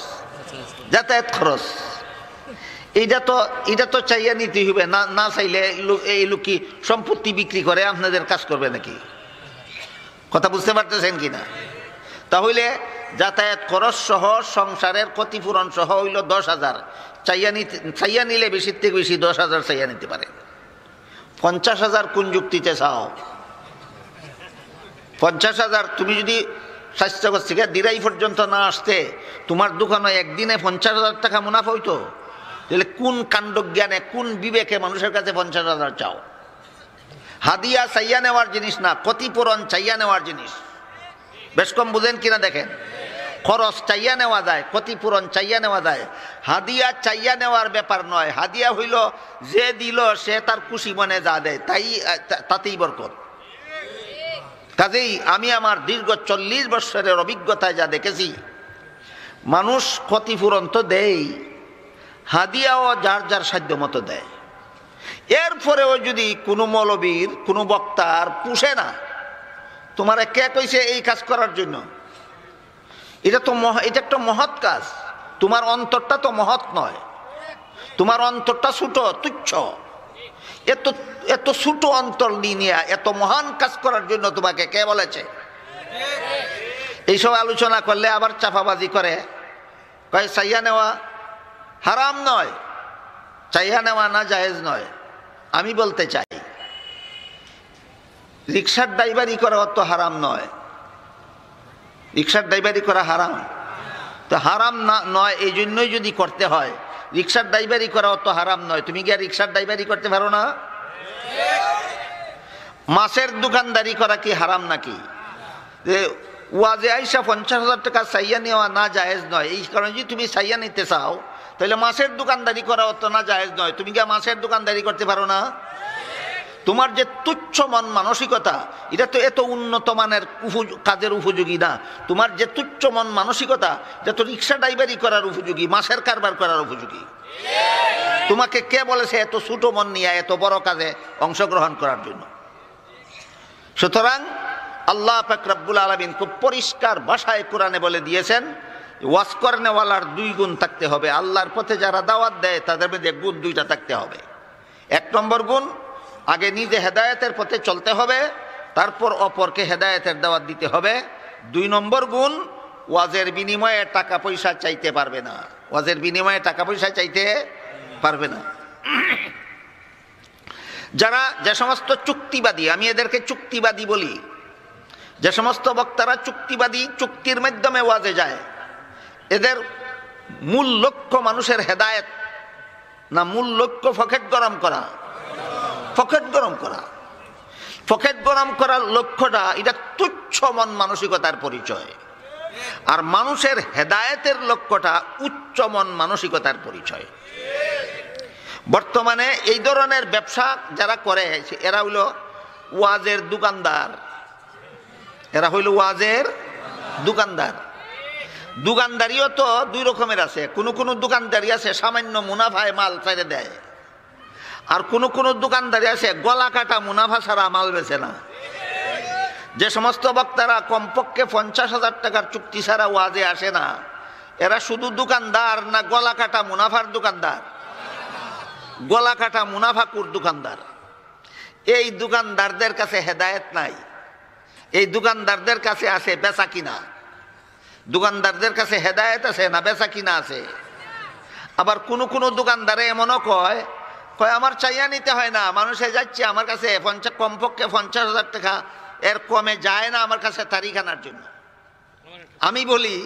যাতায়াত খরচ এটা তো চাইয়া নিতে হবে। না চাইলে এই লোক কি সম্পত্তি বিক্রি করে আপনাদের কাজ করবে নাকি? কথা বুঝতে পারতেছেন কিনা? তাহলে যাতায়াত খরচ সহ সংসারের ক্ষতিপূরণ সহ হইল 10,000। চাইয়া নিলে বেশির থেকে বেশি 10,000 চাইয়া নিতে পারে। 50,000 কোন যুক্তিতে চাও? 50,000 তুমি যদি স্বাস্থ্যগঞ্জ থেকে দিরাই পর্যন্ত না আসতে, তোমার দোকানে একদিনে 50,000 টাকা মুনাফা হইতো, তাহলে কোন কাণ্ডজ্ঞানে, কোন বিবেকে মানুষের কাছে 50,000 চাও? হাদিয়া চাইয়া নেওয়ার জিনিস না, ক্ষতিপূরণ চাইয়া নেওয়ার জিনিস। বেশ কম বুঝেন কিনা দেখেন। খরচ চাইয়া নেওয়া যায়, ক্ষতিপূরণ চাইয়া নেওয়া যায়। হাদিয়া চাইয়া নেওয়ার ব্যাপার নয়। হাদিয়া হইল যে দিল সে তার খুশি মনে যা দেয় তাতেই বরকত। কাজেই আমি আমার দীর্ঘ 40 বছরের অভিজ্ঞতায় যা দেখেছি, মানুষ ক্ষতিপূরণ তো দেয়, হাদিয়াও যার যার সাধ্য মতো দেয়। এরপরেও যদি কোনো মৌলবীর, কোনো বক্তার পুষে না, তোমার কে কইছে এই কাজ করার জন্য? এটা একটা মহৎ কাজ। তোমার অন্তরটা তো মহৎ নয়, তোমার অন্তরটা ছোট, তুচ্ছ। এত ছোট অন্তর নিয়ে এত মহান কাজ করার জন্য তোমাকে কে বলেছে? এইসব আলোচনা করলে আবার চাপাবাজি করে, কয় চাইয়া নেওয়া হারাম নয়, চাইয়া নেওয়া না জায়েজ নয়। আমি বলতে চাই, রিক্সার ড্রাইভারি করা অত হারাম নয়। রিক্সার ড্রাইভারি করা হারাম তো হারাম না নয়, এই জন্যই যদি করতে হয়, রিক্সার ড্রাইভারি করা অত হারাম নয়। তুমি কি আর রিক্সার ড্রাইভারি করতে পারো না? মাছের দোকানদারি করা কি হারাম নাকি? যে ওয়াজে আইসা 50,000 টাকা চাইয়া নেওয়া না জায়েজ নয়, এই কারণে যদি তুমি চাইয়া নিতে চাও, তাহলে মাছের দোকানদারি করা অত না জায়েজ নয়। তুমি কি মাছের দোকানদারি করতে পারো না? তোমার যে তুচ্ছ মন মানসিকতা, এটা তো এত উন্নত মানের কাজের উপযোগী না। তোমার যে তুচ্ছ মন মানসিকতা, এটা তো রিক্সা ড্রাইভারি করার উপযোগী, মাছের কারবার করার উপযোগী। তোমাকে কে বলেছে এত ছোট মন নিয়ে এত বড় কাজে অংশগ্রহণ করার জন্য? সুতরাং আল্লাহ পাক রব্বুল আলামিন খুব পরিষ্কার ভাষায় কোরআনে বলে দিয়েছেন, ওয়াজ করনেওয়ালার 2 গুণ থাকতে হবে। আল্লাহর পথে যারা দাওয়াত দেয় তাদের মধ্যে গুণ 2টা থাকতে হবে। 1 নম্বর গুণ, আগে নিজে হেদায়েতের পথে চলতে হবে, তারপর অপরকে হেদায়েতের দাওয়াত দিতে হবে। 2 নম্বর গুণ, ওয়াজের বিনিময়ে টাকা পয়সা চাইতে পারবে না। ওয়াজের বিনিময়ে টাকা পয়সা চাইতে পারবে না। যারা যে সমস্ত চুক্তিবাদী, আমি এদেরকে চুক্তিবাদী বলি, যে সমস্ত বক্তারা চুক্তিবাদী, চুক্তির মাধ্যমে ওয়াজে যায়, এদের মূল লক্ষ্য মানুষের হেদায়েত না, মূল লক্ষ্য পকেট গরম করা? পকেট গরম করা। পকেট গরম করার লক্ষ্যটা এটা তুচ্ছ মন মানসিকতার পরিচয়। আর মানুষের হেদায়েতের লক্ষ্যটা উচ্চ মন মানসিকতার পরিচয়। বর্তমানে এই ধরনের ব্যবসা যারা করে এরা হইল ওয়াজের দোকানদার। এরা হইল ওয়াজের দোকানদার। দোকানদারিও তো 2 রকমের আছে। কোন দোকানদারি আছে সামান্য মুনাফায় মাল ছেড়ে দেয়, আর কোন দোকানদারি আছে গলা কাটা মুনাফা ছাড়া মাল বেচে না। যে সমস্ত বক্তারা কমপক্ষে 50,000 টাকার চুক্তি ছাড়া ওয়াজে আসে না, এরা শুধু দোকানদার না গলা কাটা মুনাফার দোকানদার? গলা কাটা মুনাফাকুর দোকানদার। এই দোকানদারদের কাছে হেদায়েত নাই। এই দোকানদারদের কাছে আছে বেচা কিনা। দোকানদারদের কাছে হেদায়েত আছে না বেচা কিনা আছে? আবার কোন দোকানদারে এমনও কয় আমার চাইয়া নিতে হয় না, মানুষে যাচ্ছে আমার কাছে কমপক্ষে 50,000 টাকা এর কমে যায় না আমার কাছে তারিখ আনার জন্য। আমি বলি,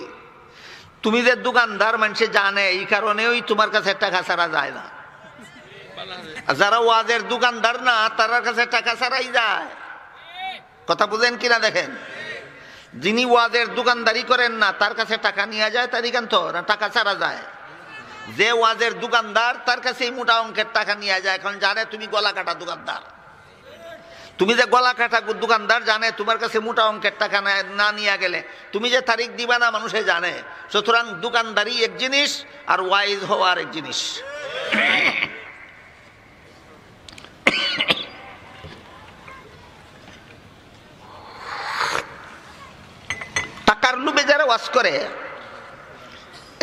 তুমি যে দোকানদার মানুষে জানে, এই কারণেই তোমার কাছে টাকা ছাড়া যায় না। যারা ওয়াজের দোকানদার না, তার কাছে টাকা ছাড়াই যায়। কথা বুঝেন কিনা দেখেন। যিনি ওয়াজের দোকানদারি করেন না, তার কাছে টাকা নিয়ে যায় তারিখ আনতো না টাকা ছাড়া যায়? যে ওয়াজের দোকানদার তার কাছে মোটা অঙ্কের টাকা নিয়ে যায়, এখন জানে তুমি গলা কাটা দোকানদার। তুমি যে গলা কাটা দোকানদার জানে তোমার কাছে মোটা অঙ্কের টাকা না নিয়ে গেলে তুমি যে তারিখ দিবা না মানুষে জানে। সুতরাং দোকানদারি এক জিনিস আর ওয়াইজ হওয়া আর এক জিনিস। টাকার লোভে যারা ওয়াজ করে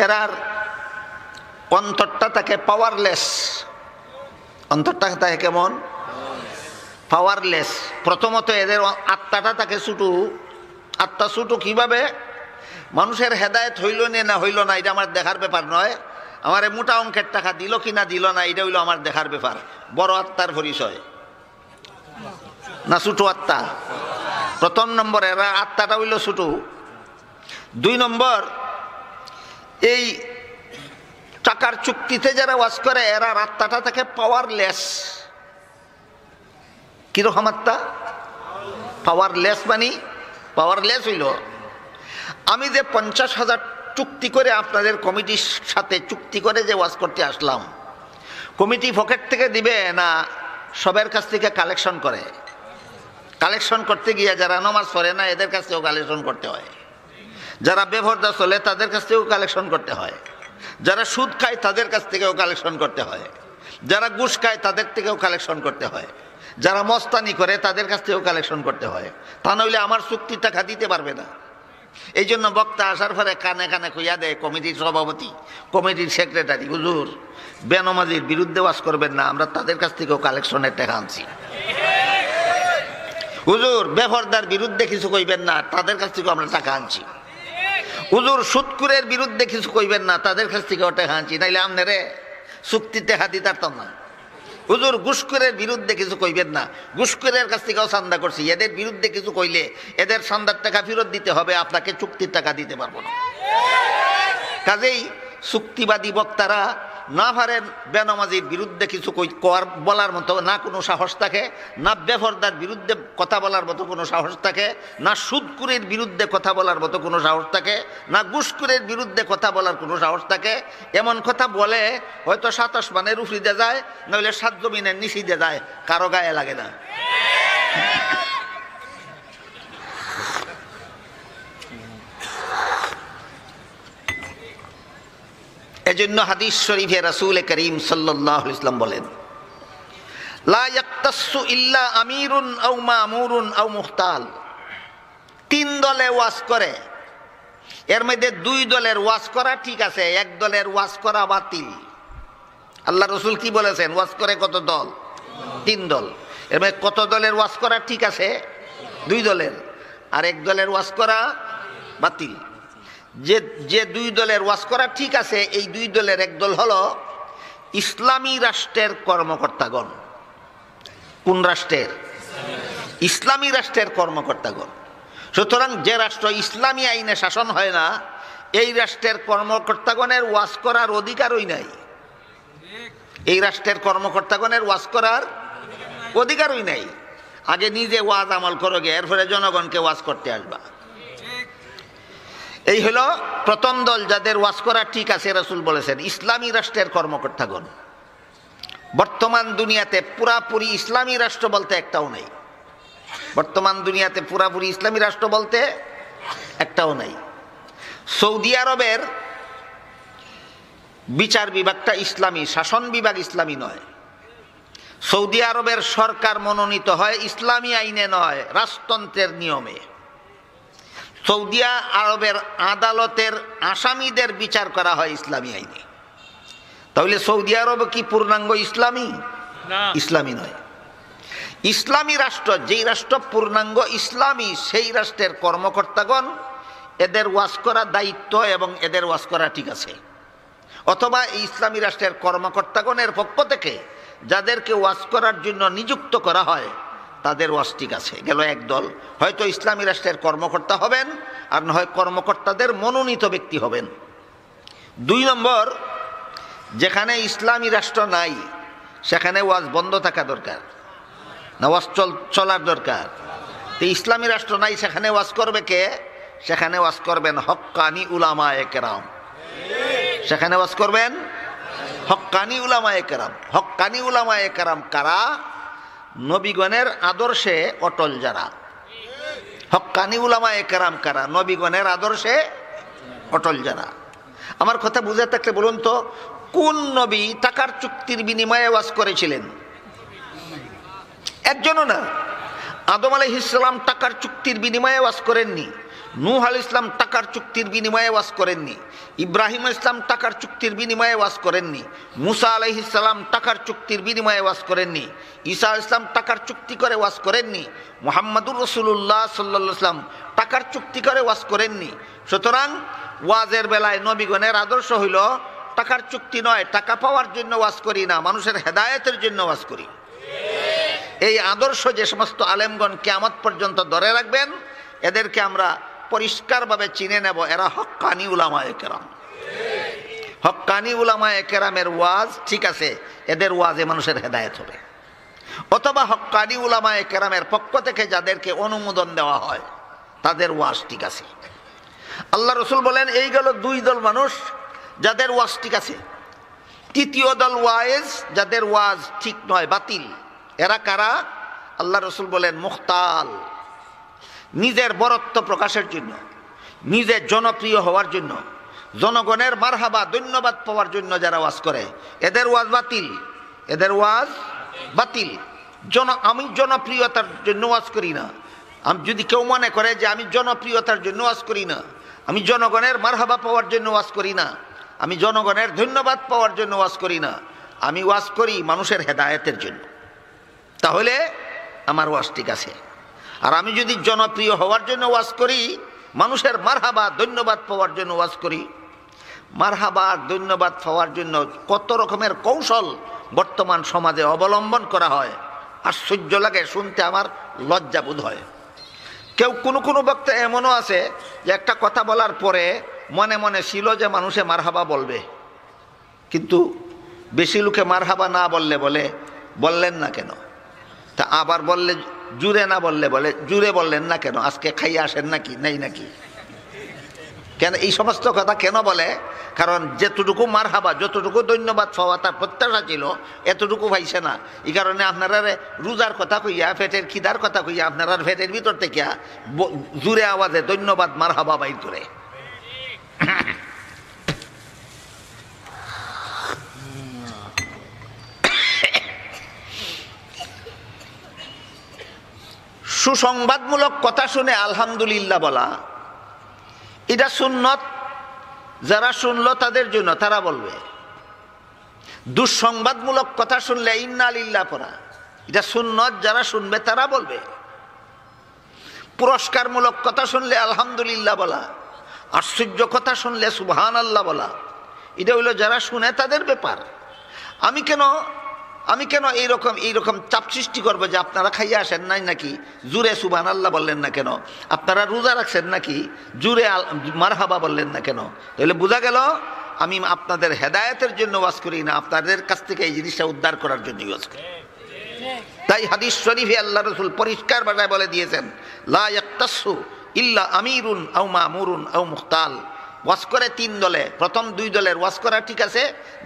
এরার অন্তরটা থাকে পাওয়ারলেস। অন্তরটা থাকে কেমন? পাওয়ারলেস। প্রথমত এদের আত্মাটা থাকে ছোটো। আত্মা ছোটো কিভাবে? মানুষের হেদায়েত হইল না হইল না এটা আমার দেখার ব্যাপার নয়। আমার মোটা অঙ্কের টাকা দিল কি না দিল না এটা হইল আমার দেখার ব্যাপার। বড় আত্মার পরিচয় না ছোটো আত্মা? প্রথম নম্বর এরা আত্মাটা হইল ছোটো। 2 নম্বর, এই টাকার চুক্তিতে যারা ওয়াজ করে এরা আত্মাটা থাকে পাওয়ারলেস। কিরকম আত্মা? পাওয়ারলেস। মানে পাওয়ারলেস হইল, আমি যে 50,000 চুক্তি করে আপনাদের কমিটির সাথে চুক্তি করে যে ওয়াজ করতে আসলাম, কমিটি পকেট থেকে দিবে না সবার কাছ থেকে কালেকশন করে? কালেকশন করতে গিয়ে যারা নামাজ পড়ে না এদের কাছ থেকেও কালেকশন করতে হয়, যারা বেপরদা চলে তাদের কাছ থেকেও কালেকশন করতে হয়, যারা সুদ খায় তাদের কাছ থেকেও কালেকশন করতে হয়, যারা ঘুষ খায় তাদের থেকেও কালেকশন করতে হয়, যারা মস্তানি করে তাদের কাছ থেকেও কালেকশন করতে হয়। তা নইলে আমার চুক্তির টাকা দিতে পারবে না। এই জন্য বক্তা আসার পরে কানে কানে কইয়া দেয় কমিটির সভাপতি, কমিটির সেক্রেটারি, হুজুর বেনামাজির বিরুদ্ধে ওয়াজ করবেন না, আমরা তাদের কাছ থেকেও কালেকশনের টাকা আনছি। হুজুর বেপরদার বিরুদ্ধে কিছু কইবেন না, তাদের কাছ থেকেও আমরা টাকা আনছি। হুজুর সুদখোরের বিরুদ্ধে কিছু কইবেন না, তাদের কাছ থেকেও টাকা আনছি, নাইলে আপনারে চুক্তির টাকা দিতে পারতাম না। হুজুর ঘুষখোরের বিরুদ্ধে কিছু কইবেন না, ঘুষখোরের কাছ থেকেও চান্দা করছি, এদের বিরুদ্ধে কিছু কইলে এদের চান্দার টাকা ফেরত দিতে হবে, আপনাকে চুক্তির টাকা দিতে পারবো না। কাজেই চুক্তিবাদী বক্তারা না পারেন বেনামাজির বিরুদ্ধে কিছু বলার মতো না কোনো সাহস থাকে, না বেপরদার বিরুদ্ধে কথা বলার মতো কোনো সাহস থাকে, না সুদকুরের বিরুদ্ধে কথা বলার মতো কোনো সাহস থাকে, না ঘুষখোরের বিরুদ্ধে কথা বলার কোনো সাহস থাকে। এমন কথা বলে হয়তো 7 আসমানের উপরে যায়, নইলে 7 জমিনের নিচে যায়, কারো গায়ে লাগে না। এজন্য হাদিস শরীফে রাসূল করিম সাল্লাল্লাহু আলাইহি ওয়াসাল্লাম বলেন, লা ইয়াক্তাসু ইল্লা আমিরুন আও মামুরুন আও মুখতাল। 3 দলে ওয়াজ করে, এর মধ্যে 2 দলের ওয়াজ করা ঠিক আছে, 1 দলের ওয়াজ করা বাতিল। আল্লাহ রসুল কি বলেছেন? ওয়াজ করে কত দল? 3 দল। এর মধ্যে কত দলের ওয়াজ করা ঠিক আছে? 2 দলের। আর 1 দলের ওয়াজ করা বাতিল। যে 2 দলের ওয়াজ করা ঠিক আছে, এই 2 দলের 1 দল হলো ইসলামী রাষ্ট্রের কর্মকর্তাগণ। কোন রাষ্ট্রের? ইসলামী রাষ্ট্রের কর্মকর্তাগণ। সুতরাং যে রাষ্ট্র ইসলামী আইনে শাসন হয় না, এই রাষ্ট্রের কর্মকর্তাগণের ওয়াজ করার অধিকারই নাই। এই রাষ্ট্রের কর্মকর্তাগণের ওয়াজ করার অধিকারই নাই। আগে নিজে ওয়াজ আমল করো গে, এরপরে জনগণকে ওয়াজ করতে আসবা। এই হলো প্রথম দল, যাদের ওয়াজ করা ঠিক আছে। রাসূল বলেছেন ইসলামী রাষ্ট্রের কর্মকর্তাগণ। বর্তমান দুনিয়াতে পুরাপুরি ইসলামী রাষ্ট্র বলতে একটাও নেই। বর্তমান দুনিয়াতে পুরাপুরি ইসলামী রাষ্ট্র বলতে একটাও নাই। সৌদি আরবের বিচার বিভাগটা ইসলামী, শাসন বিভাগ ইসলামী নয়। সৌদি আরবের সরকার মনোনীত হয় ইসলামী আইনে নয়, রাজতন্ত্রের নিয়মে। সৌদি আরবের আদালতের আসামিদের বিচার করা হয় ইসলামী আইনে। তাহলে সৌদি আরব কি পূর্ণাঙ্গ ইসলামী? ইসলামী নয়। ইসলামী রাষ্ট্র, যেই রাষ্ট্র পূর্ণাঙ্গ ইসলামী, সেই রাষ্ট্রের কর্মকর্তাগণ এদের ওয়াজ করা দায়িত্ব এবং এদের ওয়াজ করা ঠিক আছে। অথবা এই ইসলামী রাষ্ট্রের কর্মকর্তাগণের পক্ষ থেকে যাদেরকে ওয়াজ করার জন্য নিযুক্ত করা হয়, তাদের ওয়াজ ঠিক আছে। গেল 1 দল, হয়তো ইসলামী রাষ্ট্রের কর্মকর্তা হবেন, আর না হয় কর্মকর্তাদের মনোনীত ব্যক্তি হবেন। 2 নম্বর, যেখানে ইসলামী রাষ্ট্র নাই সেখানে ওয়াজ বন্ধ থাকা দরকার, না ওয়াজ চলার দরকার? তো ইসলামী রাষ্ট্র নাই, সেখানে ওয়াজ করবে কে? সেখানে ওয়াজ করবেন হক্কানি উলামায়ে কেরাম। সেখানে ওয়াজ করবেন হক্কানি উলামায়ে কেরাম। হক্কানি উলামায়ে কেরাম কারা? নবীগণের আদর্শে অটল যারা। হক্কানি উলামায়ে কেরাম কারা? নবীগণের আদর্শে অটল যারা। আমার কথা বুঝে থাকলে বলুন তো, কোন নবী টাকার চুক্তির বিনিময়ে ওয়াজ করেছিলেন? একজনও না। আদম আলাইহিস সালাম টাকার চুক্তির বিনিময়ে ওয়াজ করেননি। নূহ আলাইহিস সালাম টাকার চুক্তির বিনিময়ে ওয়াজ করেননি। ইব্রাহিম আলাইহিস সালাম টাকার চুক্তির বিনিময়ে ওয়াজ করেননি। মুসা আলাইহিস সালাম টাকার চুক্তির বিনিময়ে ওয়াজ করেননি। ঈসা আলাইহিস সালাম টাকার চুক্তি করে ওয়াজ করেননি। মুহাম্মাদুর রাসূলুল্লাহ সাল্লাল্লাহু আলাইহি ওয়াসাল্লাম টাকার চুক্তি করে ওয়াজ করেননি। সুতরাং ওয়াজের বেলায় নবীগণের আদর্শ হইল টাকার চুক্তি নয়, টাকা পাওয়ার জন্য ওয়াজ করি না, মানুষের হেদায়েতের জন্য ওয়াজ করি। এই আদর্শ যে সমস্ত আলেমগণ কিয়ামত পর্যন্ত ধরে রাখবেন, এদেরকে আমরা পরিষ্কারভাবে চিনে নেব, এরা হক্কানি উলামায়ে কেরাম। হক্কানি উলামায়ে কেরামের ওয়াজ ঠিক আছে, এদের ওয়াজে মানুষের হেদায়েত হবে। অথবা হক্কানি উলামায়ে কেরামের পক্ষ থেকে যাদেরকে অনুমোদন দেওয়া হয়, তাদের ওয়াজ ঠিক আছে। আল্লাহ রসুল বলেন এই গেল 2 দল মানুষ যাদের ওয়াজ ঠিক আছে। 3য় দল ওয়াইজ, যাদের ওয়াজ ঠিক নয়, বাতিল। এরা কারা? আল্লাহ রসুল বলেন মুখতাল। নিজের বরত্ব প্রকাশের জন্য, নিজের জনপ্রিয় হওয়ার জন্য, জনগণের মারহাবা ধন্যবাদ পাওয়ার জন্য যারা ওয়াজ করে, এদের ওয়াজ বাতিল। এদের ওয়াজ বাতিল। আমি জনপ্রিয়তার জন্য ওয়াজ করি না। আমি যদি কেউ মনে করে যে আমি জনপ্রিয়তার জন্য ওয়াজ করি না, আমি জনগণের মারহাবা পাওয়ার জন্য ওয়াজ করি না, আমি জনগণের ধন্যবাদ পাওয়ার জন্য ওয়াজ করি না, আমি ওয়াজ করি মানুষের হেদায়েতের জন্য, তাহলে আমার ওয়াজ ঠিক আছে। আর আমি যদি জনপ্রিয় হওয়ার জন্য ওয়াজ করি, মানুষের মারহাবা ধন্যবাদ পাওয়ার জন্য ওয়াজ করি, মারহাবা ধন্যবাদ পাওয়ার জন্য কত রকমের কৌশল বর্তমান সমাজে অবলম্বন করা হয়, আশ্চর্য লাগে, শুনতে আমার লজ্জা বোধ হয়। কেউ কোনো বক্তা এমনও আছে যে একটা কথা বলার পরে মনে মনে ছিল যে মানুষে মারহাবা বলবে, কিন্তু বেশি লোকে মারহাবা না বললে বলে বললেন না কেন, তা আবার বললে জুড়ে না বললে বলে জুড়ে বললেন না কেন, আজকে খাইয়ে আসেন নাকি নেই নাকি, কেন এই সমস্ত কথা কেন বলে? কারণ যেতটুকু মারহাবা যতটুকু ধন্যবাদ পাওয়া তার প্রত্যাশা ছিল এতটুকু পাইছে না। এই কারণে আপনারা রোজার কথা কইয়া পেটের খিদার কথা কইয়া আপনারা পেটের ভিতর থেকে জুড়ে আওয়াজে ধন্যবাদ মারহাবা বাইর করে। সুসংবাদমূলক কথা শুনে আলহামদুলিল্লাহ বলা এটা সুন্নত, যারা শুনলো তাদের জন্য, তারা বলবে। দুঃসংবাদমূলক কথা শুনলে ইন্না লিল্লাহ পড়া এটা সুন্নত, যারা শুনবে তারা বলবে। পুরস্কারমূলক কথা শুনলে আলহামদুলিল্লাহ বলা, আশ্চর্য কথা শুনলে সুবহানাল্লাহ বলা, এটা হইলো যারা শুনে তাদের ব্যাপার। আমি কেন এইরকম চাপ সৃষ্টি করবো যে আপনারা খাইয়ে আসেন নাই নাকি জুরে সুবহানাল্লাহ বললেন না কেন, আপনারা রোজা রাখছেন নাকি জুরে মারহাবা বললেন না কেন? তাহলে বোঝা গেল আমি আপনাদের হেদায়েতের জন্য ওয়াজ করি না, আপনাদের কাছ থেকে এই জিনিসটা উদ্ধার করার জন্য ওয়াজ করি। তাই হাদিস শরীফে আল্লাহ রাসূল পরিষ্কার ভাষায় বলে দিয়েছেন, লা ইয়াক্তাসু ইল্লা আমিরুন আও মামুরুন আও মুখতাল। ওয়াজ করে তিন দলে, প্রথম দুই দলের ওয়াজ করা ঠিক আছে,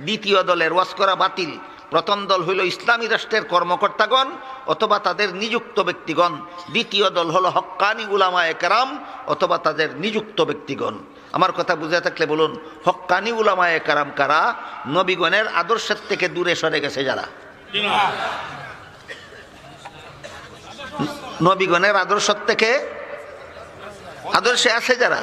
দ্বিতীয় দলের ওয়াজ করা বাতিল। প্রথম দল হইল ইসলামী রাষ্ট্রের কর্মকর্তাগণ অথবা তাদের নিযুক্ত ব্যক্তিগণ, দ্বিতীয় দল হলো হক্কানি উলামায়ে কেরাম অথবা তাদের নিযুক্ত ব্যক্তিগণ। আমার কথা বুঝে থাকলে বলুন, হক্কানি উলামায়ে কেরাম কারা? নবীগণের আদর্শের থেকে দূরে সরে গেছে যারা, নবীগণের আদর্শ থেকে আদর্শে আছে যারা।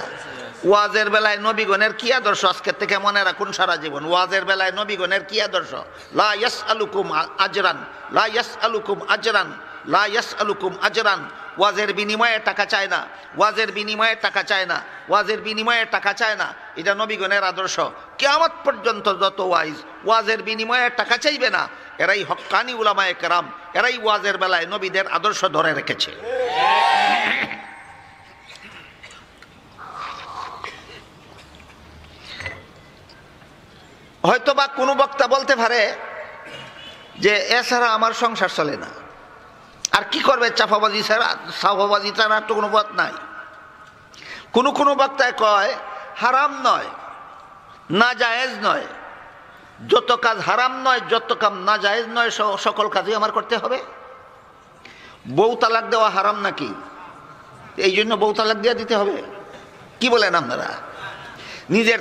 ওয়াজের বেলায় নবীগণের কি আদর্শ আজকের থেকে মনে রাখুন সারা জীবন। ওয়াজের বেলায় নবীগণের কি আদর্শ? লা ইয়াসআলুকুম আজরান, লা ইয়াসআলুকুম আজরান, লা ইয়াসআলুকুম আজরান। ওয়াজের বিনিময়ে টাকা চায় না, ওয়াজের বিনিময়ে টাকা চায় না, ওয়াজের বিনিময়ে টাকা চায় না, এটা নবীগণের আদর্শ। কিয়ামত পর্যন্ত যত ওয়াজের বিনিময়ে টাকা চাইবে না, এরাই হক্কানি উলামায়ে কেরাম, এরাই ওয়াজের বেলায় নবীদের আদর্শ ধরে রেখেছে। হয়তোবা কোনো বক্তা বলতে পারে যে এছাড়া আমার সংসার চলে না, আর কি করবে, চাপাবাজি ছাড়া তো কোনো পথ নাই। কোনো বক্তায় কয় হারাম নয়, নাজায়েজ নয়, যত কাজ হারাম নয়, যত কাম নাজায়েজ নয়, সকল কাজই আমার করতে হবে। বউ তালাক দেওয়া হারাম নাকি? এই জন্য বউ তালাক দিয়ে দিতে হবে? কি বলেন আপনারা? নিজের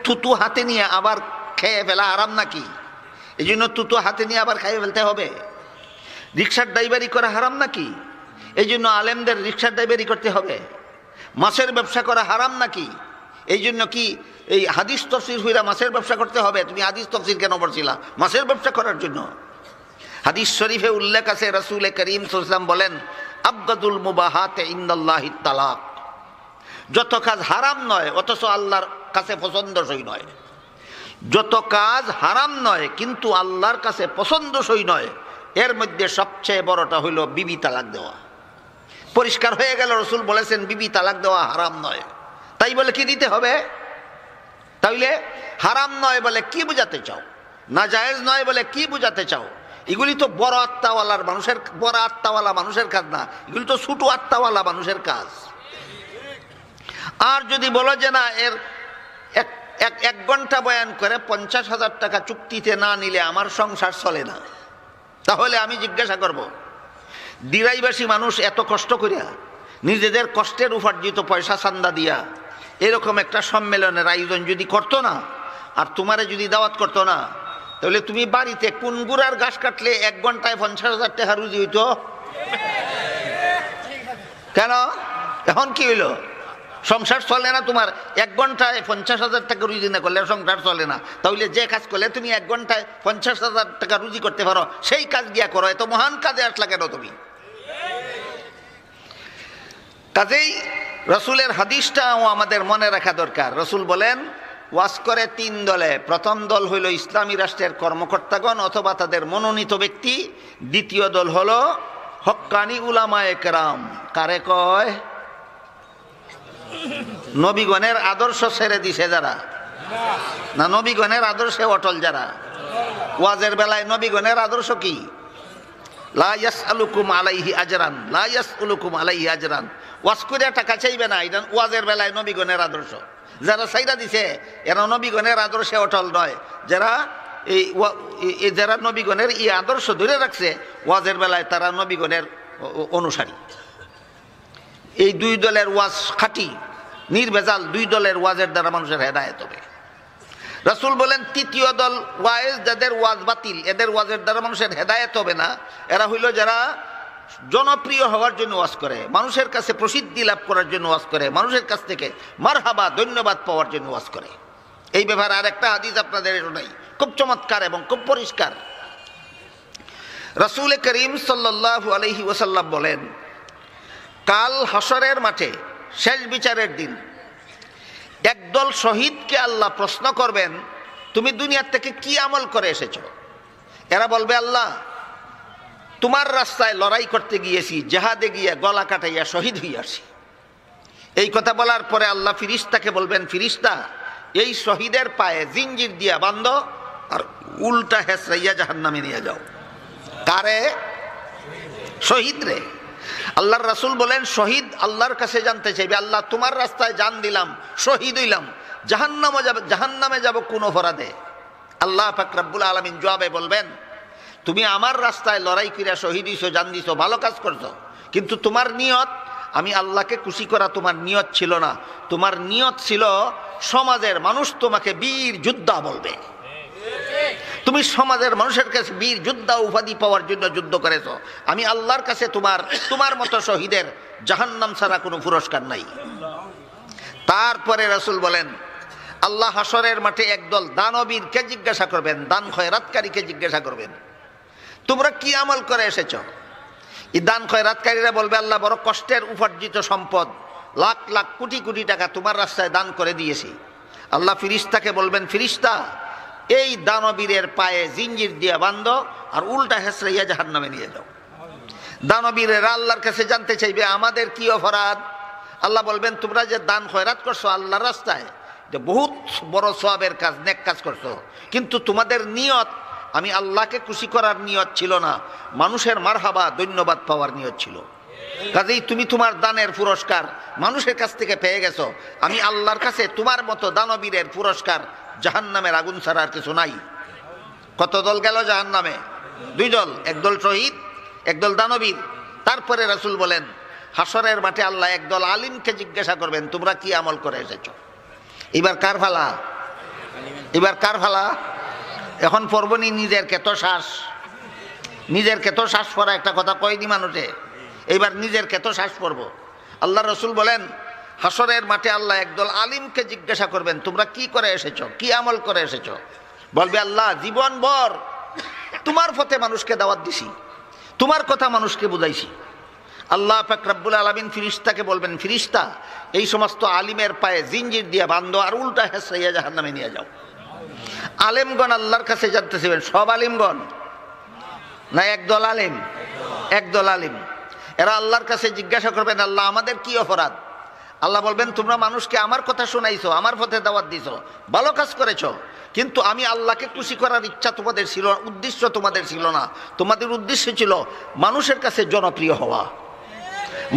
থুতু হাতে নিয়ে আবার খেয়ে ফেলা হারাম নাকি? এই জন্য তুতো হাতে নিয়ে আবার খাইয়ে ফেলতে হবে? রিক্সার ড্রাইভারি করা হারাম নাকি? এই জন্য আলেমদের রিক্সার ড্রাইভারি করতে হবে? মাছের ব্যবসা করা হারাম নাকি? এই জন্য কি এই হাদিস তফসির হইরা মাছের ব্যবসা করতে হবে? তুমি হাদিস তফসির কেন পড়ছিলা? মাছের ব্যবসা করার জন্য। হাদিস শরীফে উল্লেখ আছে, রাসূল করিম সাল্লাল্লাহু আলাইহি ওয়াসাল্লাম বলেন, আবগাদুল মুবাহাতে ইনদাল্লাহি তালাক। যত কাজ হারাম নয় অথচ আল্লাহর কাছে পছন্দসই নয়, যত কাজ হারাম নয় কিন্তু আল্লাহর কাছে পছন্দসই নয়, এর মধ্যে সবচেয়ে বড়টা হইল বিবি তালাক দেওয়া। পরিষ্কার হয়ে গেল, রাসূল বলেছেন বিবি তালাক দেওয়া হারাম নয়। তাই বলে কি দিতে হবে? তাইলে হারাম নয় বলে কি বুঝাতে চাও? নাজায়েজ নয় বলে কি বুঝাতে চাও? এগুলি তো বড় আত্মাওয়ালা মানুষের কাজ না, এগুলি তো ছোট আত্মাওয়ালা মানুষের কাজ। আর যদি বলো যে না, এর এক ঘন্টা বয়ান করে 50,000 টাকা চুক্তিতে না নিলে আমার সংসার চলে না, তাহলে আমি জিজ্ঞাসা করব, দিরাইবাসী মানুষ এত কষ্ট করিয়া নিজেদের কষ্টের উপার্জিত পয়সা চান্দা দিয়া এরকম একটা সম্মেলনের আয়োজন যদি করতো না, আর তোমারে যদি দাওয়াত করতো না, তাহলে তুমি বাড়িতে কোন গুড়ার ঘাস কাটলে 1 ঘন্টায় 50,000 টাকা রুজি হইতো? কেন? এখন কি হইল? সংসার চলে না তোমার? 1 ঘন্টায় 50,000 টাকা রুজি না করলে সংসার চলে না। তাহলে যে কাজ করলে তুমি 1 ঘন্টায় 50,000 টাকা রুজি করতে পারো, সেই কাজ গিয়া করো। এত মহান কাজে আসলা কেন তুমি? কাজেই রাসূলের হাদিসটাও আমাদের মনে রাখা দরকার। রাসূল বলেন, ওয়াজ করে 3 দলে। প্রথম দল হইল ইসলামী রাষ্ট্রের কর্মকর্তাগণ অথবা তাদের মনোনীত ব্যক্তি, দ্বিতীয় দল হলো হক্কানি উলামায়ে কেরাম। কারে কয়? নবীগণের আদর্শ ছেড়ে দিছে যারা, না নবীগণের আদর্শে অটল যারা, ওয়াজের বেলায় নবীগণের আদর্শ কি? লা ইয়াসআলুকুম আলাইহি আজরান, লা ইয়াসআলুকুম আলাইহি আজরান। ওয়াজ করে টাকা চাইবে না, এটা ওয়াজের বেলায় নবীগণের আদর্শ। যারা সাইরা দিছে এরা নবীগণের আদর্শে অটল নয়। যারা নবীগণের এই আদর্শ ধরে রাখছে ওয়াজের বেলায় তারা নবীগণের অনুসারী। এই দুই দলের ওয়াজ খাঁটি নির্ভেজাল, দুই দলের ওয়াজের দ্বারা মানুষের হেদায়েত হবে। রাসূল বলেন তৃতীয় দল ওয়াইজ, যাদের ওয়াজ বাতিল, এদের ওয়াজের দ্বারা মানুষের হেদায়েত হবে না। এরা হইল যারা জনপ্রিয় হওয়ার জন্য ওয়াজ করে, মানুষের কাছে প্রসিদ্ধি লাভ করার জন্য ওয়াজ করে, মানুষের কাছ থেকে মারহাবা ধন্যবাদ পাওয়ার জন্য ওয়াজ করে। এই ব্যাপারে আরেকটা হাদিস আপনাদের শোনাই, খুব চমৎকার এবং খুব পরিষ্কার। রাসূল করিম সাল্লাল্লাহু আলাইহি ওয়াসাল্লাম বলেন, কাল হাসরের মাঠে শেষ বিচারের দিন একদল শহীদকে আল্লাহ প্রশ্ন করবেন, তুমি দুনিয়ার থেকে কি আমল করে এসেছো? এরা বলবে, আল্লাহ তোমার রাস্তায় লড়াই করতে গিয়েছি, জেহাদে গিয়ে গলা কাটাইয়া শহীদ হইয়াছি। এই কথা বলার পরে আল্লাহ ফিরিস্তাকে বলবেন, ফিরিস্তা এই শহীদের পায়ে জিঞ্জির দিয়া বান্ধ আর উল্টা হেসরাইয়া জাহান্নামে নিয়ে যাও। কারে? শহীদ রে। আল্লাহর রাসূল বলেন, শহীদ আল্লাহর কাছে জানতে চাইবে, আল্লাহ তোমার রাস্তায় জান দিলাম, শহীদ হইলাম, জাহান্নামে যাব কোন অপরাধে? আল্লাহ পাক রব্বুল আলামিন জবাবে বলবেন, তুমি আমার রাস্তায় লড়াই করিয়া শহীদ হইছো, জান দিছো, ভালো কাজ করছো, কিন্তু তোমার নিয়ত আমি আল্লাহকে খুশি করা তোমার নিয়ত ছিল না। তোমার নিয়ত ছিল সমাজের মানুষ তোমাকে বীর যোদ্ধা বলবে। তুমি সমাজের মানুষের কাছে বীর যোদ্ধা উপাধি পাওয়ার জন্য যুদ্ধ করেছো। আমি আল্লাহর কাছে তোমার মতো শহীদের জাহান্নাম ছাড়া কোনো পুরস্কার নাই। তারপরে রাসূল বলেন, আল্লাহ হাসরের মাঠে একদল দানবীরকে জিজ্ঞাসা করবেন, দান খয়রাতকারীকে জিজ্ঞাসা করবেন, তোমরা কি আমল করে এসেছো? এই দান খয়রাতকারীরা বলবে, আল্লাহ বড় কষ্টের উপার্জিত সম্পদ লাখ লাখ কোটি কোটি টাকা তোমার রাস্তায় দান করে দিয়েছি। আল্লাহ ফিরিস্তাকে বলবেন, ফিরিস্তা এই দানবীরের পায়ে জিঞ্জির দিয়ে বান্ধ আর উল্টা হেসরাইয়া জাহান্নামে নিয়ে যাও। দানবীরেরা আল্লাহর কাছে জানতে চাইবে, আমাদের কি অপরাধ? আল্লাহ বলবেন, তোমরা যে দান খয়রাত করছো আল্লাহর রাস্তায়, যে বহুত বড় সওয়াবের কাজ, নেক কাজ করছো, কিন্তু তোমাদের নিয়ত আমি আল্লাহকে খুশি করার নিয়ত ছিল না, মানুষের মারহাবা ধন্যবাদ পাওয়ার নিয়ত ছিল। কাজেই তুমি তোমার দানের পুরস্কার মানুষের কাছ থেকে পেয়ে গেছো। আমি আল্লাহর কাছে তোমার মতো দানবীরের পুরস্কার জাহান্নামের আগুন ছাড়া আর কিছু নাই। কত দল গেল জাহান্নামে? দুই দল, একদল শহীদ, একদল দানবীর। তারপরে রাসূল বলেন, হাসরের মাঠে আল্লাহ একদল আলিমকে জিজ্ঞাসা করবেন, তোমরা কি আমল করে এসেছো? এবার কার ফালা? এবার কার ফালা? এখন পড়বনি নিজের কেতো শ্বাস, নিজের কেতো শ্বাস পড়া একটা কথা কয়নি মানুষে। এইবার নিজের কেতো শ্বাস পড়ব। আল্লাহ রাসূল বলেন, হাসরের মাঠে আল্লাহ একদল আলিমকে জিজ্ঞাসা করবেন, তোমরা কি করে এসেছো, কি আমল করে এসেছো? বলবে, আল্লাহ জীবন ভর তোমার পথে মানুষকে দাওয়াত দিছি, তোমার কথা মানুষকে বুঝাইছি। আল্লাহ পাক রব্বুল আলামিন ফিরিস্তাকে বলবেন, ফিরিস্তা এই সমস্ত আলিমের পায়ে জিঞ্জির দিয়ে বান্ধো আর উল্টা হেসরাইয়া জাহান্নামে নিয়ে যাও। আলেমগণ আল্লাহর কাছে জানতে চাইবেন, সব আলিমগণ না একদল আলিম? একদল আলিম। এরা আল্লাহর কাছে জিজ্ঞাসা করবেন, আল্লাহ আমাদের কি অপরাধ? আল্লাহ বলবেন, তোমরা মানুষকে আমার কথা শোনাইছো, আমার পথে দাওয়াত দিছো, ভালো কাজ করেছো, কিন্তু আমি আল্লাহকে খুশি করার ইচ্ছা তোমাদের ছিল না, উদ্দেশ্য তোমাদের ছিল না। তোমাদের উদ্দেশ্য ছিল মানুষের কাছে জনপ্রিয় হওয়া।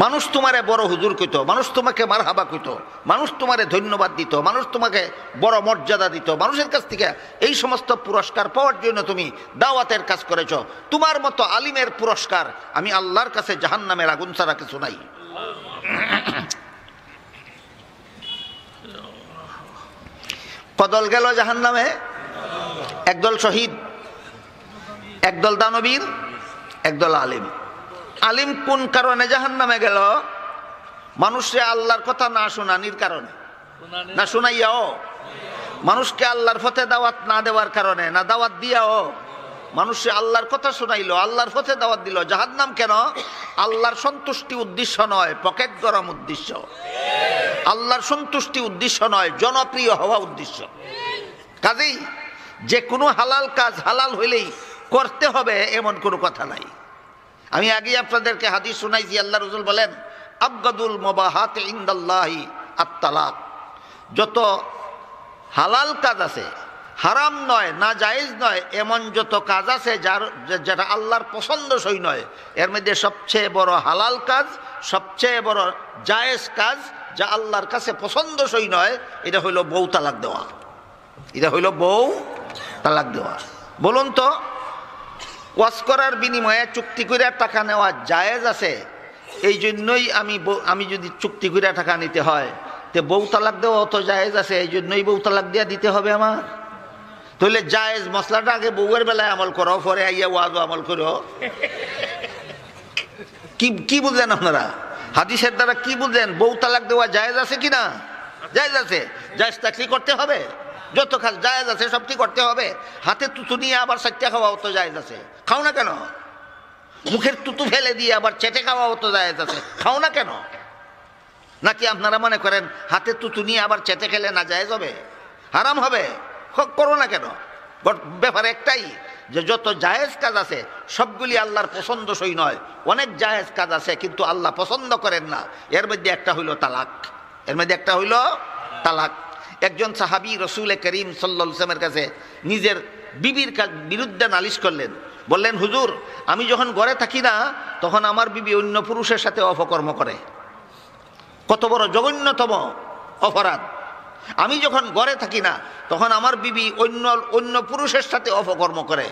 মানুষ তোমারে বড় হুজুর কইতো, মানুষ তোমাকে মারহাবা কইতো, মানুষ তোমারে ধন্যবাদ দিত, মানুষ তোমাকে বড় মর্যাদা দিত। মানুষের কাছ থেকে এই সমস্ত পুরস্কার পাওয়ার জন্য তুমি দাওয়াতের কাজ করেছো। তোমার মতো আলিমের পুরস্কার আমি আল্লাহর কাছে জাহান্নামের আগুন ছাড়া কিছু নাই। কদল গেল জাহান্নামে? একদল শহীদ, একদল দানবীর, একদল আলিম। আলিম কোন কারণে জাহান্নামে গেল? মানুষে আল্লাহর কথা না শোনানির কারণে, না শোনাইয়াও, মানুষকে আল্লাহর পথে দাওয়াত না দেওয়ার কারণে, না দাওয়াত দিয়াও, মানুষে আল্লাহর কথা শোনাইলো, আল্লাহর পথে দাওয়াত দিল। জাহান্নাম কেন? আল্লাহর সন্তুষ্টি উদ্দেশ্য নয়, পকেট গরম উদ্দেশ্য। আল্লাহর সন্তুষ্টি উদ্দেশ্য নয়, জনপ্রিয় হওয়া উদ্দেশ্য। কাজেই যে কোনো হালাল কাজ হালাল হইলেই করতে হবে এমন কোনো কথা নাই। আমি আগে আপনাদেরকে হাদিস শুনাইছি, আল্লাহ রাসূল বলেন, আবগাদুল মুবাহাত ইনদাল্লাহি আত-তালাক। যত হালাল কাজ আছে, হারাম নয়, না জায়েজ নয়, এমন যত কাজ আছে যেটা আল্লাহর পছন্দসই নয়, এর মধ্যে সবচেয়ে বড় হালাল কাজ, সবচেয়ে বড় জায়েজ কাজ যা আল্লাহর কাছে পছন্দসই নয়, এটা হইল বউ তালাক দেওয়া। এটা হইল বউ তালাক দেওয়া। বলুন তো, ওয়াজ করার বিনিময়ে চুক্তি করে টাকা নেওয়া জায়েজ আছে, এই জন্যই আমি যদি চুক্তি করে টাকা নিতে হয়, তে বউ তালাক দেওয়া অত জায়েজ আছে, এই জন্যই বউ তালাক দিয়ে দিতে হবে আমার? তাহলে জায়েজ মশলাটা আগে বউয়ের বেলায় আমল করো, পরে আইয়া ওয়াজও আমল করো। কি বুঝলেন আপনারা? হাদিসের দ্বারা কি বুঝলেন? বউ তালাক দেওয়া জায়েজ আছে কিনা? জায়েজ আছে। জায়েজ চাকরি করতে হবে, যত কাজ জায়েজ আছে সবটি করতে হবে। হাতে তুতু নিয়ে আবার চারটে খাওয়াও তো জায়েজ আছে, খাও না কেন? মুখের তুতু ফেলে দিয়ে আবার চেটে খাওয়াও তো জায়েজ আছে, খাও না কেন? নাকি আপনারা মনে করেন হাতে তুতু নিয়ে আবার চেটে খেলে না জায়েজ হবে, হারাম হবে? করো না কেন? ব্যাপার একটাই, যে যত জায়েজ কাজ আছে সবগুলি আল্লাহর পছন্দসই নয়। অনেক জায়েজ কাজ আছে কিন্তু আল্লাহ পছন্দ করেন না। এর মধ্যে একটা হইল তালাক। এর মধ্যে একটা হইল তালাক। একজন সাহাবী রসুল করিম সাল্লাল্লাহু আলাইহি ওয়াসাল্লামের কাছে নিজের বিবির বিরুদ্ধে নালিশ করলেন। বললেন, হুজুর, আমি যখন ঘরে থাকি না তখন আমার বিবি অন্য পুরুষের সাথে অপকর্ম করে। কত বড় জঘন্যতম অপরাধ! আমি যখন ঘরে থাকি না তখন আমার বিবি অন্য পুরুষের সাথে অপকর্ম করে।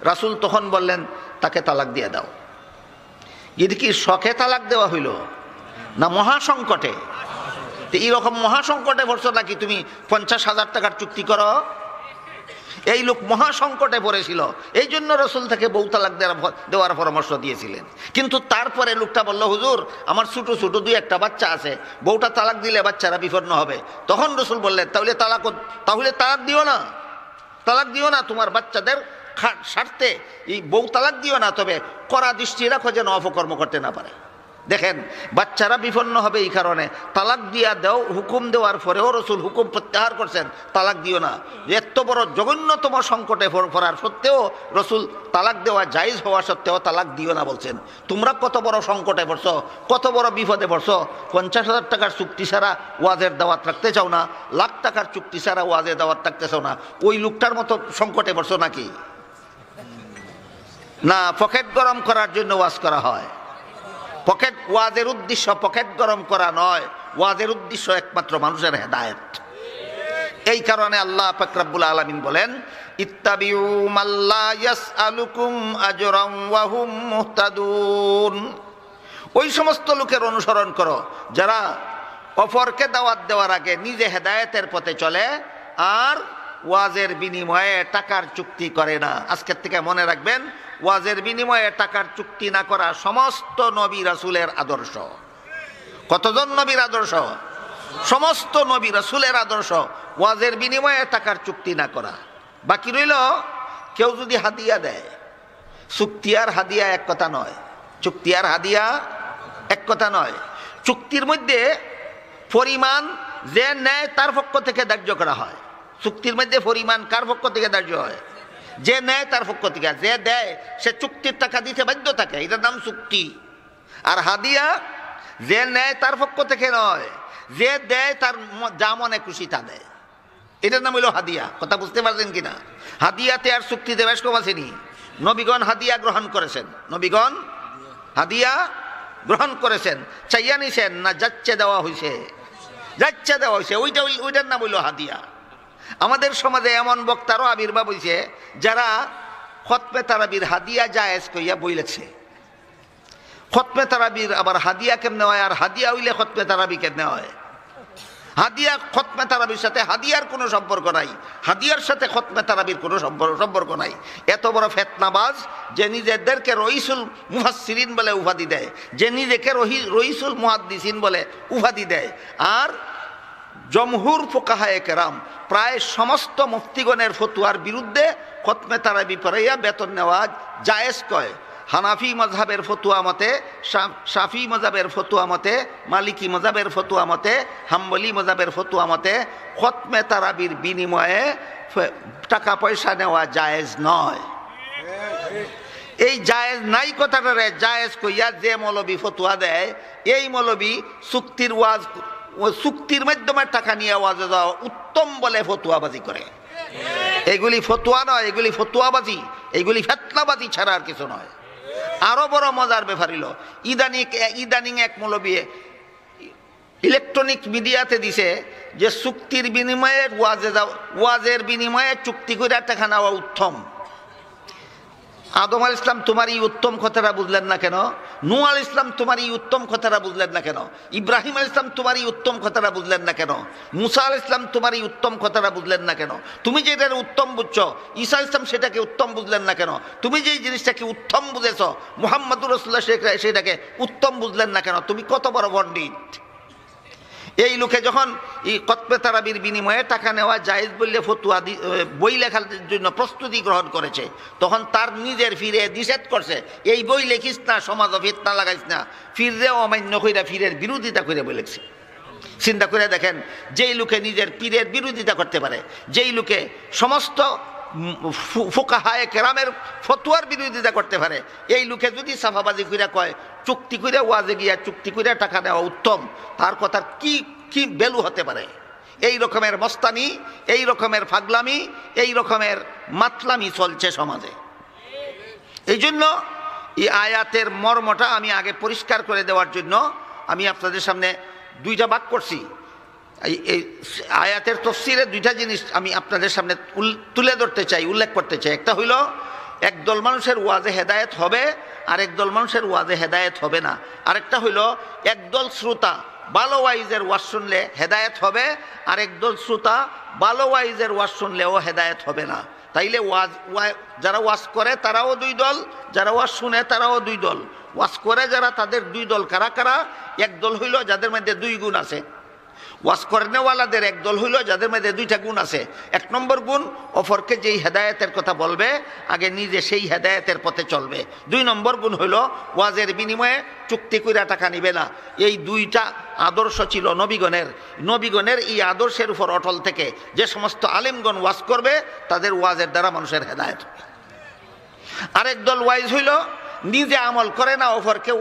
রাসূল তখন বললেন, তাকে তালাক দিয়ে দাও। এটা কি শখে তালাক দেওয়া হইল না মহাসংকটে? এইরকম মহাসংকটে পড়ছো নাকি তুমি 50,000 টাকার চুক্তি করো? এই লোক মহাসংকটে পড়েছিল, এই জন্য রাসূল তাকে বউ তালাক দেওয়ার পরামর্শ দিয়েছিলেন। কিন্তু তারপরে লোকটা বলল, হুজুর, আমার ছোট ছোট 2-1টা বাচ্চা আছে, বউটা তালাক দিলে বাচ্চারা বিপন্ন হবে। তখন রাসূল বললেন, তাহলে তালাক দিও না, তালাক দিও না, তোমার বাচ্চাদের স্বার্থে এই বউ তালাক দিও না, তবে কড়া দৃষ্টি রাখো যেন অপকর্ম করতে না পারে। দেখেন, বাচ্চারা বিপন্ন হবে এই কারণে তালাক দিয়া দাও হুকুম দেওয়ার পরেও রাসূল হুকুম প্রত্যাহার করছেন, তালাক দিও না। এত বড় জঘন্যতম সংকটে পড়ার সত্ত্বেও রাসূল তালাক দেওয়া জায়েজ হওয়া সত্ত্বেও তালাক দিও না বলছেন। তোমরা কত বড় সংকটে পড়ছো, কত বড় বিপদে পড়ছো! 50,000 টাকার চুক্তি ছাড়া ওয়াজের দাওয়াত রাখতে চাও না, লাখ টাকার চুক্তি ছাড়া ওয়াজের দাওয়াত রাখতে চাও না। ওই লোকটার মতো সংকটে পড়ছো নাকি? না, পকেট গরম করার জন্য ওয়াজ করা হয়। ওয়াজের উদ্দেশ্য পকেট গরম করা নয়, ওয়াজের উদ্দেশ্য একমাত্র মানুষের হেদায়েত। এই কারণে আল্লাহ পাক রব্বুল আলামিন বলেন, ইত্তাবিউ মাল্লা ইয়াসআলুকুম আজরান ওয়া হুম মুহতাদুন। ওই সমস্ত লোকের অনুসরণ করো যারা অপরকে দাওয়াত দেওয়ার আগে নিজে হেদায়েতের পথে চলে আর ওয়াজের বিনিময়ে টাকার চুক্তি করে না। আজকের থেকে মনে রাখবেন, ওয়াজের বিনিময়ে টাকার চুক্তি না করা সমস্ত নবী রাসূলের আদর্শ। কতজন নবীর আদর্শ? সমস্ত নবী রাসূলের আদর্শ, ওয়াজের বিনিময়ে টাকার চুক্তি না করা। বাকি রইল কেউ যদি হাদিয়া দেয়, চুক্তি আর হাদিয়া এক কথা নয়, চুক্তি আর হাদিয়া এক কথা নয়। চুক্তির মধ্যে পরিমাণ যে নেয় তার পক্ষ থেকে ধার্য করা হয়। চুক্তির মধ্যে পরিমাণ কার পক্ষ থেকে ধার্য হয়? যে নেয় তার পক্ষ থেকে। যে দেয় সে চুক্তির টাকা দিতে বাধ্য থাকে, এটার নাম চুক্তি। আর হাদিয়া যে নেয় তার পক্ষ থেকে নয়, যে দেয় তার যা মনে খুশি তা দেয়, এটার নাম হইল হাদিয়া। কথা বুঝতে পারছেন কিনা? হাদিয়াতে আর চুক্তিতে বেশ কম আসেনি। নবীগণ হাদিয়া গ্রহণ করেছেন, নবীগণ হাদিয়া গ্রহণ করেছেন। চাইয়া নিছেন না যাচ্ছে দেওয়া হয়েছে? যাচ্ছে দেওয়া হয়েছে, ওইটার নাম হইল হাদিয়া। আমাদের সমাজে এমন বক্তারও আবির্ভাব হয়েছে যারা খতমে তারাবির হাদিয়া জায়েজ কইয়া বই লেখছে। খতমে তারাবির আবার হাদিয়া কেমনে হয়, আর হাদিয়া হইলে খতমে তারাবি কেমনে হয়? হাদিয়া খতমে তারাবির সাথে হাদিয়ার কোনো সম্পর্ক নাই, হাদিয়ার সাথে খতমে তারাবির কোনো সম্পর্ক নাই। এত বড় ফেতনাবাজ যে নিজেদেরকে রইসুল মুফাসসিরিন বলে উপাধি দেয়, যে নিজেকে রইসুল মুহাদ্দিসিন বলে উপাধি দেয়, আর জমহুর ফুকাহায়ে কেরাম প্রায় সমস্ত মুফতিগণের ফতোয়ার বিরুদ্ধে খতমে তারাবি পড়াইয়া বেতন নেওয়া জায়েজ কয়। হানাফি মযহাবের ফতোয়া মতে, শাফি মযহাবের ফতোয়া মতে, মালিকি মযহাবের ফতোয়া মতে, হাম্বলি মযহাবের ফতোয়া মতে খতমে তারাবির বিনিময়ে টাকা পয়সা নেওয়া জায়েজ নয়। এই জায়েজ নাই কথাটারে জায়েজ কইয়া যে মৌলবী ফতোয়া দেয়, এই মৌলবী চুক্তির মাধ্যমে টাকা নিয়ে ওয়াজে যাওয়া উত্তম বলে ফতোয়াবাজি করে। এগুলি ফতুয়া নয়, এগুলি ফতুয়াবাজি, এগুলি ফেতনাবাজি ছাড়া আর কিছু নয়। আরো বড় মজার ব্যাপার হলো ইদানিং এক মৌলবী ইলেকট্রনিক মিডিয়াতে দিছে যে চুক্তির বিনিময়ে ওয়াজের বিনিময়ে চুক্তি করে টাকা নেওয়া উত্তম। আদম আল ইসলাম তোমার এই উত্তম কথাটা বুঝলেন না কেন? নূহ আল ইসলাম তোমার এই উত্তম কথাটা বুঝলেন না কেন? ইব্রাহিম আল ইসলাম তোমার এই উত্তম কথাটা বুঝলেন না কেন? মুসা আল ইসলাম তোমার এই উত্তম কথাটা বুঝলেন না কেন? তুমি যে এটার উত্তম বুঝছো, ঈসা ইসলাম সেটাকে উত্তম বুঝলেন না কেন? তুমি যে জিনিসটাকে উত্তম বুঝেছ, মুহাম্মদুর রাসূলুল্লাহ সেটাকে উত্তম বুঝলেন না কেন? তুমি কত বড় পণ্ডিত! এই লোকে যখন এই কতবে তারাবির বিনিময়ে টাকা নেওয়া জায়েজ বললে ফতুয়া বই লেখার জন্য প্রস্তুতি গ্রহণ করেছে, তখন তার নিজের ফিরে নিষেধ করছে, এই বই লেখিস না, সমাজ ফিতনা লাগাইস না, ফিরে অমান্য কইরা ফিরের বিরোধিতা করে বই লেখছে। চিন্তা করে দেখেন, যেই লোকে নিজের পীরের বিরোধিতা করতে পারে, যেই লোকে সমস্ত ফুকাহায়ে কেরামের ফতুয়ার বিরোধিতা করতে পারে, এই লোকে যদি সাফাবাজি কইরা কয় চুক্তি করে ওয়াজে গিয়া চুক্তি করে টাকা নেওয়া উত্তম, তার কথার কি কি ভ্যালু হতে পারে? এই রকমের মস্তানি, এই রকমের ফাগলামি, এই রকমের মাতলামি চলছে সমাজে। এই জন্য এই আয়াতের মর্মটা আমি আগে পরিষ্কার করে দেওয়ার জন্য আমি আপনাদের সামনে দুইটা বাক করছি। এই আয়াতের তাফসীরে দুইটা জিনিস আমি আপনাদের সামনে তুলে ধরতে চাই, উল্লেখ করতে চাই। একটা হইল একদল মানুষের ওয়াজে হেদায়েত হবে আর একদল মানুষের ওয়াজে হেদায়েত হবে না। আরেকটা হইল একদল শ্রোতা ভালো ওয়াইজের ওয়াজ শুনলে হেদায়েত হবে আর একদল শ্রোতা ভালো ওয়াইজের ওয়াজ শুনলেও হেদায়েত হবে না। তাইলে যারা ওয়াজ করে তারাও দুই দল, যারা ওয়াজ শুনে তারাও দুই দল। ওয়াজ করে যারা, তাদের দুই দল কারা কারা? একদল হইল যাদের মধ্যে দুই গুণ আছে। ওয়াজ করেনেওয়ালাদের একদল হইল যাদের মধ্যে দুইটা গুণ আছে। এক নম্বর গুণ, অপরকে যেই হেদায়েতের কথা বলবে আগে নিজে সেই হেদায়েতের পথে চলবে। দুই নম্বর গুণ হইল ওয়াজের বিনিময়ে চুক্তি কইরা টাকা নিবে না। এই দুইটা আদর্শ ছিল নবীগণের। নবীগণের এই আদর্শের উপর অটল থেকে যে সমস্ত আলেমগণ ওয়াজ করবে তাদের ওয়াজের দ্বারা মানুষের হেদায়েত হবে। আরেক দল ওয়াইজ হইল নিজে আমল করে না, অপরকে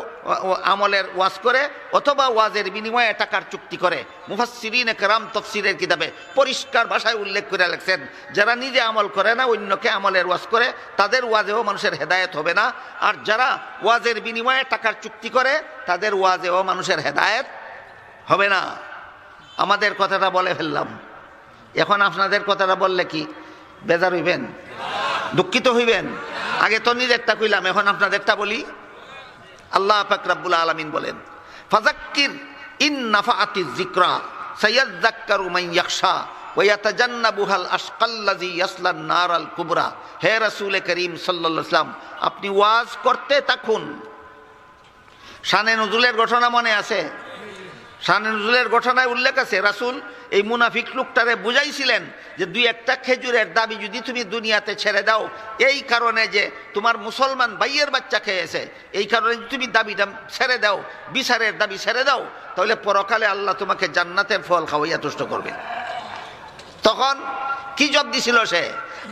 আমলের ওয়াজ করে অথবা ওয়াজের বিনিময়ে টাকার চুক্তি করে। মুফাসসিরিনে কেরাম তাফসীরের কিতাবে পরিষ্কার ভাষায় উল্লেখ করে লিখছেন, যারা নিজে আমল করে না, অন্যকে আমলের ওয়াজ করে, তাদের ওয়াজেও মানুষের হেদায়েত হবে না। আর যারা ওয়াজের বিনিময়ে টাকার চুক্তি করে, তাদের ওয়াজেও মানুষের হেদায়েত হবে না। আমাদের কথাটা বলে ফেললাম, এখন আপনাদের কথাটা বললে কি বেজার হইবেন? দুঃখিত হইবেন? আগে তো নিজেরটা কইলাম, এখন আপনাদেরটা বলি। আল্লাহ পাক রব্বুল আলামিন বলেন, ফাযাক্কির ইন নাফাআতিয যিকরা সায়াযাক্কারু মান ইয়াখশা ওয়া ইয়াতাজান্নাবুহাল আশকাল্লাযী ইয়াসলান নারাল কুবরা। হে রাসূল করিম সাল্লাল্লাহু আলাইহি ওয়াসাল্লাম, আপনি ওয়াজ করতে থাকুন। শানে নুজুলের ঘটনা মনে আছে? শানে নুজুলের ঘটনায় উল্লেখ আছে, রাসূল এই মুনাফিক লোকটারে বুঝাইছিলেন যে দুই একটা খেজুরের দাবি যদি তুমি দুনিয়াতে ছেড়ে দাও, এই কারণে যে তোমার মুসলমান ভাইয়ের বাচ্চা খেয়েছে, এই কারণে যদি তুমি দাবিটা ছেড়ে দাও, বিচারের দাবি ছেড়ে দাও, তাহলে পরকালে আল্লাহ তোমাকে জান্নাতের ফল খাওয়াইয়া তুষ্ট করবে। তখন কি জবাব দিছিল সে?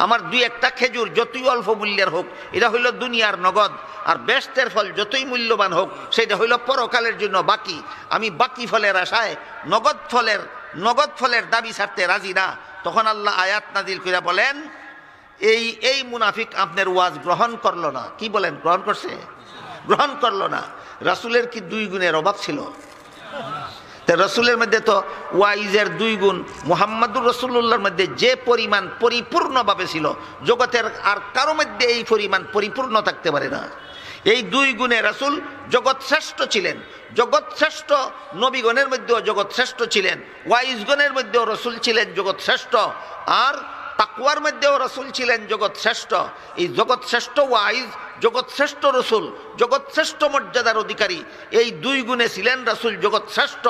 আমার দুই একটা খেজুর যতই অল্প মূল্যের হোক, এটা হইল দুনিয়ার নগদ, আর বেহেশতের ফল যতই মূল্যবান হোক সেটা হইল পরকালের জন্য বাকি। আমি বাকি ফলের আশায় নগদ ফলের দাবি ছাড়তে রাজি না। তখন আল্লাহ আয়াত নাজিল করে বলেন, এই মুনাফিক আপনার ওয়াজ গ্রহণ করলো না। কি বলেন? গ্রহণ করছে? গ্রহণ করলো না। রাসূলের কি দুই গুণের অভাব ছিল? রসুলের মধ্যে তো ওয়াইজের দুই গুণ মুহাম্মদুর রাসূলুল্লাহর মধ্যে যে পরিমাণ পরিপূর্ণভাবে ছিল, জগতের আর কারো মধ্যে এই পরিমাণ পরিপূর্ণ থাকতে পারে না। এই দুই গুণে রাসূল জগৎ শ্রেষ্ঠ ছিলেন। জগৎ শ্রেষ্ঠ নবীগণের মধ্যেও জগৎ শ্রেষ্ঠ ছিলেন, ওয়াইজগণের মধ্যেও রসুল ছিলেন জগৎ শ্রেষ্ঠ, আর তাকওয়ার মধ্যেও রসুল ছিলেন জগৎ শ্রেষ্ঠ। এই জগৎ শ্রেষ্ঠ ওয়াইজ, জগৎ শ্রেষ্ঠ রসুল, জগৎ শ্রেষ্ঠ মর্যাদার অধিকারী, এই দুই গুণে ছিলেন রাসূল জগৎ শ্রেষ্ঠ।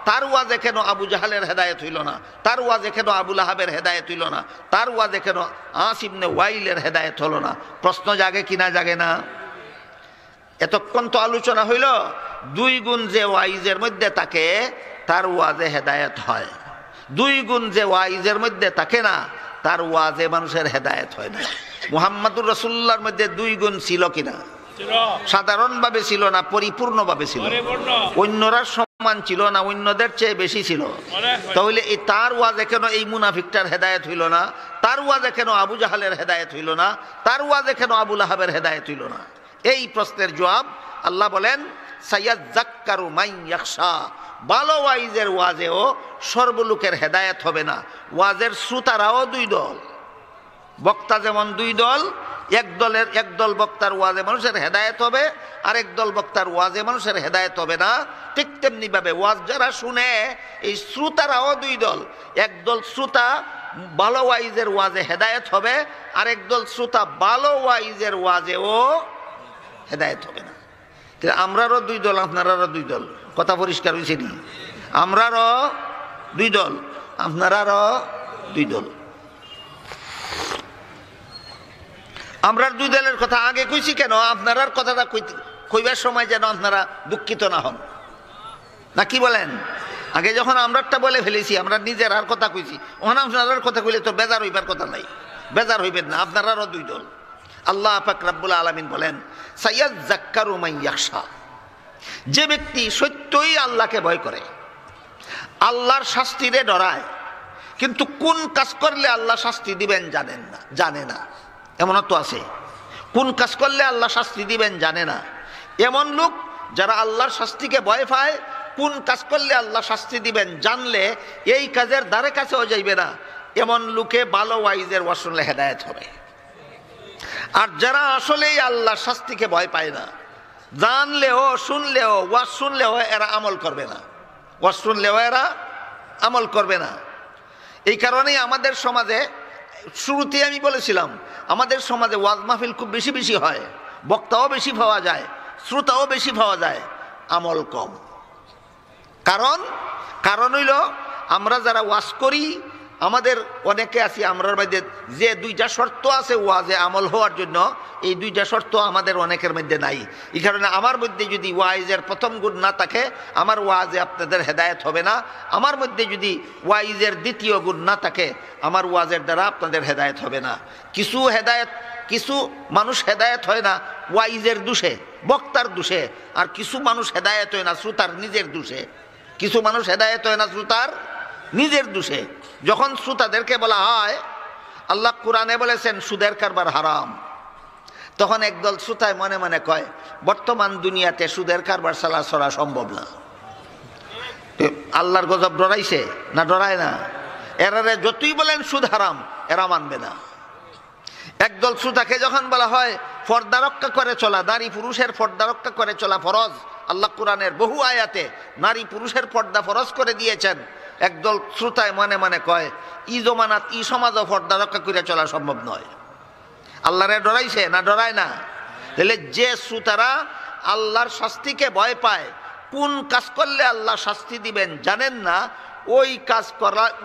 তার ওয়াজে কেন আবু জাহালের হেদায়েত হইল না? তার ওয়াজে কেন আবু লাহাবের হেদায়েত হইল না? তার ওয়াজে কেন আস ইবনে ওয়াইলের হেদায়েত হলো না? প্রশ্ন জাগে কিনা জাগে না? এতক্ষণ তো আলোচনা হইল দুই গুণ যে ওয়াইজের মধ্যে থাকে তার ওয়াজে হেদায়েত হয়, দুই গুণ যে ওয়াইজের মধ্যে থাকে না তার ওয়াজে মানুষের হেদায়েত হয় না। মুহাম্মদুর রাসূলুল্লাহর মধ্যে দুই গুণ ছিল কিনা? সাধারণভাবে ছিল না, পরিপূর্ণভাবে ছিল। অন্যরা মান ছিল না, অন্যদের চেয়ে বেশি ছিল, তাহলে এই তার ওয়াজে কেন এই মুনাফিকটার হেদায়েত হইল না? তার ওয়াজে কেন আবু জাহালের হেদায়েত হইল না? তার ওয়াজে কেন আবু লাহাবের হেদায়েত হইল না? এই প্রশ্নের জবাব আল্লাহ বলেন সায়াজ্জাক্কারু মান ইয়াখশা। ভালো ওয়াইজের ওয়াজেও সর্বলোকের হেদায়েত হবে না। ওয়াজের শ্রোতারাও দুই দল, বক্তা যেমন দুই দল, এক দল বক্তার ওয়াজে মানুষের হেদায়েত হবে, আরেক দল বক্তার ওয়াজে মানুষের হেদায়েত হবে না। ঠিক তেমনি ভাবে ওয়াজ যারা শুনে এই শ্রোতারাও দুই দল, একদল শ্রোতা ভালো ওয়াইজের ওয়াজে হেদায়েত হবে, আরেক দল শ্রোতা ভালো ওয়াইজের ওয়াজেও হেদায়েত হবে না। আমরারও দুই দল, আপনারারও দুই দল। কথা পরিষ্কার হয়েছে নি? আমরারও দুই দল, আপনারারও দুই দল। আমরার দুই দলের কথা আগে কইছি কেন? আপনার কথাটা কইবার সময় যেন আপনারা দুঃখিত না হন, না কি বলেন? আগে যখন আমরারটা বলে ফেলেছি, আমরা নিজের আর কথা কইছি, ওখানে আপনার কথা কইলে তো বেজার হইবার কথা নাই। বেজার হইবেন না, আপনারারও দুই দল। আল্লাহ পাক রব্বুল আলামিন বলেন সায়াজ্জাক্কারু মান ইয়াখশা। যে ব্যক্তি সত্যই আল্লাহকে ভয় করে, আল্লাহর শাস্তিরে ডরায়, কিন্তু কোন কাজ করলে আল্লাহ শাস্তি দিবেন জানে না। এমন তো আছে, কোন কাজ করলে আল্লাহ শাস্তি দিবেন জানে না। এমন লোক যারা আল্লাহর শাস্তিকে ভয় পায়, কোন কাজ করলে আল্লাহ শাস্তি দিবেন জানলে এই কাজের দ্বারে কাছেও যাইবে না, এমন লোকে ভালো ওয়াইজের ওয়াজ শুনলে হেদায়েত হবে। আর যারা আসলেই আল্লাহর শাস্তিকে ভয় পায় না, জানলেও শুনলেও ওয়াজ শুনলেও এরা আমল করবে না, ওয়াজ শুনলেও এরা আমল করবে না। এই কারণেই আমাদের সমাজে, শুরুতে আমি বলেছিলাম, আমাদের সমাজে ওয়াজ মাহফিল খুব বেশি বেশি হয়, বক্তাও বেশি পাওয়া যায়, শ্রোতাও বেশি পাওয়া যায়, আমল কম। কারণ হইল আমরা যারা ওয়াজ করি, আমাদের অনেকে আছি, আমরার মধ্যে যে দুইটা শর্ত আছে ওয়াজে আমল হওয়ার জন্য, এই দুইটা শর্ত আমাদের অনেকের মধ্যে নাই। এই কারণে আমার মধ্যে যদি ওয়াইজের প্রথম গুণ না থাকে, আমার ওয়াজে আপনাদের হেদায়েত হবে না। আমার মধ্যে যদি ওয়াইজের দ্বিতীয় গুণ না থাকে, আমার ওয়াজের দ্বারা আপনাদের হেদায়েত হবে না। কিছু মানুষ হেদায়েত হয় না ওয়াইজের দোষে, বক্তার দোষে, আর কিছু মানুষ হেদায়েত হয় না শ্রোতার নিজের দোষে। কিছু মানুষ হেদায়েত হয় না শ্রোতার নিজের দোষে। যখন শ্রোতাদেরকে বলা হয় আল্লাহ কোরআনে বলেছেন সুদের কারবার হারাম, তখন একদল শ্রোতায় মনে মনে কয় বর্তমান দুনিয়াতে সুদের কারবার ছাড়া সম্ভব না। আল্লাহর গজব ডরাইছে না? ডরায় না? এরারে যতই বলেন সুদ হারাম, এরা মানবে না। একদল শ্রোতাকে যখন বলা হয় পর্দা রক্ষা করে চলা, নারী পুরুষের পর্দা রক্ষা করে চলা ফরজ, আল্লাহ কোরআনের বহু আয়াতে নারী পুরুষের পর্দা ফরজ করে দিয়েছেন, একদল শ্রোতায় মনে মনে কয় ই জমানাত ই সমাজও পর্দা রক্ষা করে চলা সম্ভব নয়। আল্লাহরে ডরাইছে না? ডরায় না? তাহলে যে শ্রোতারা আল্লাহর শাস্তিকে ভয় পায়, কোন কাজ করলে আল্লাহ শাস্তি দিবেন জানেন না,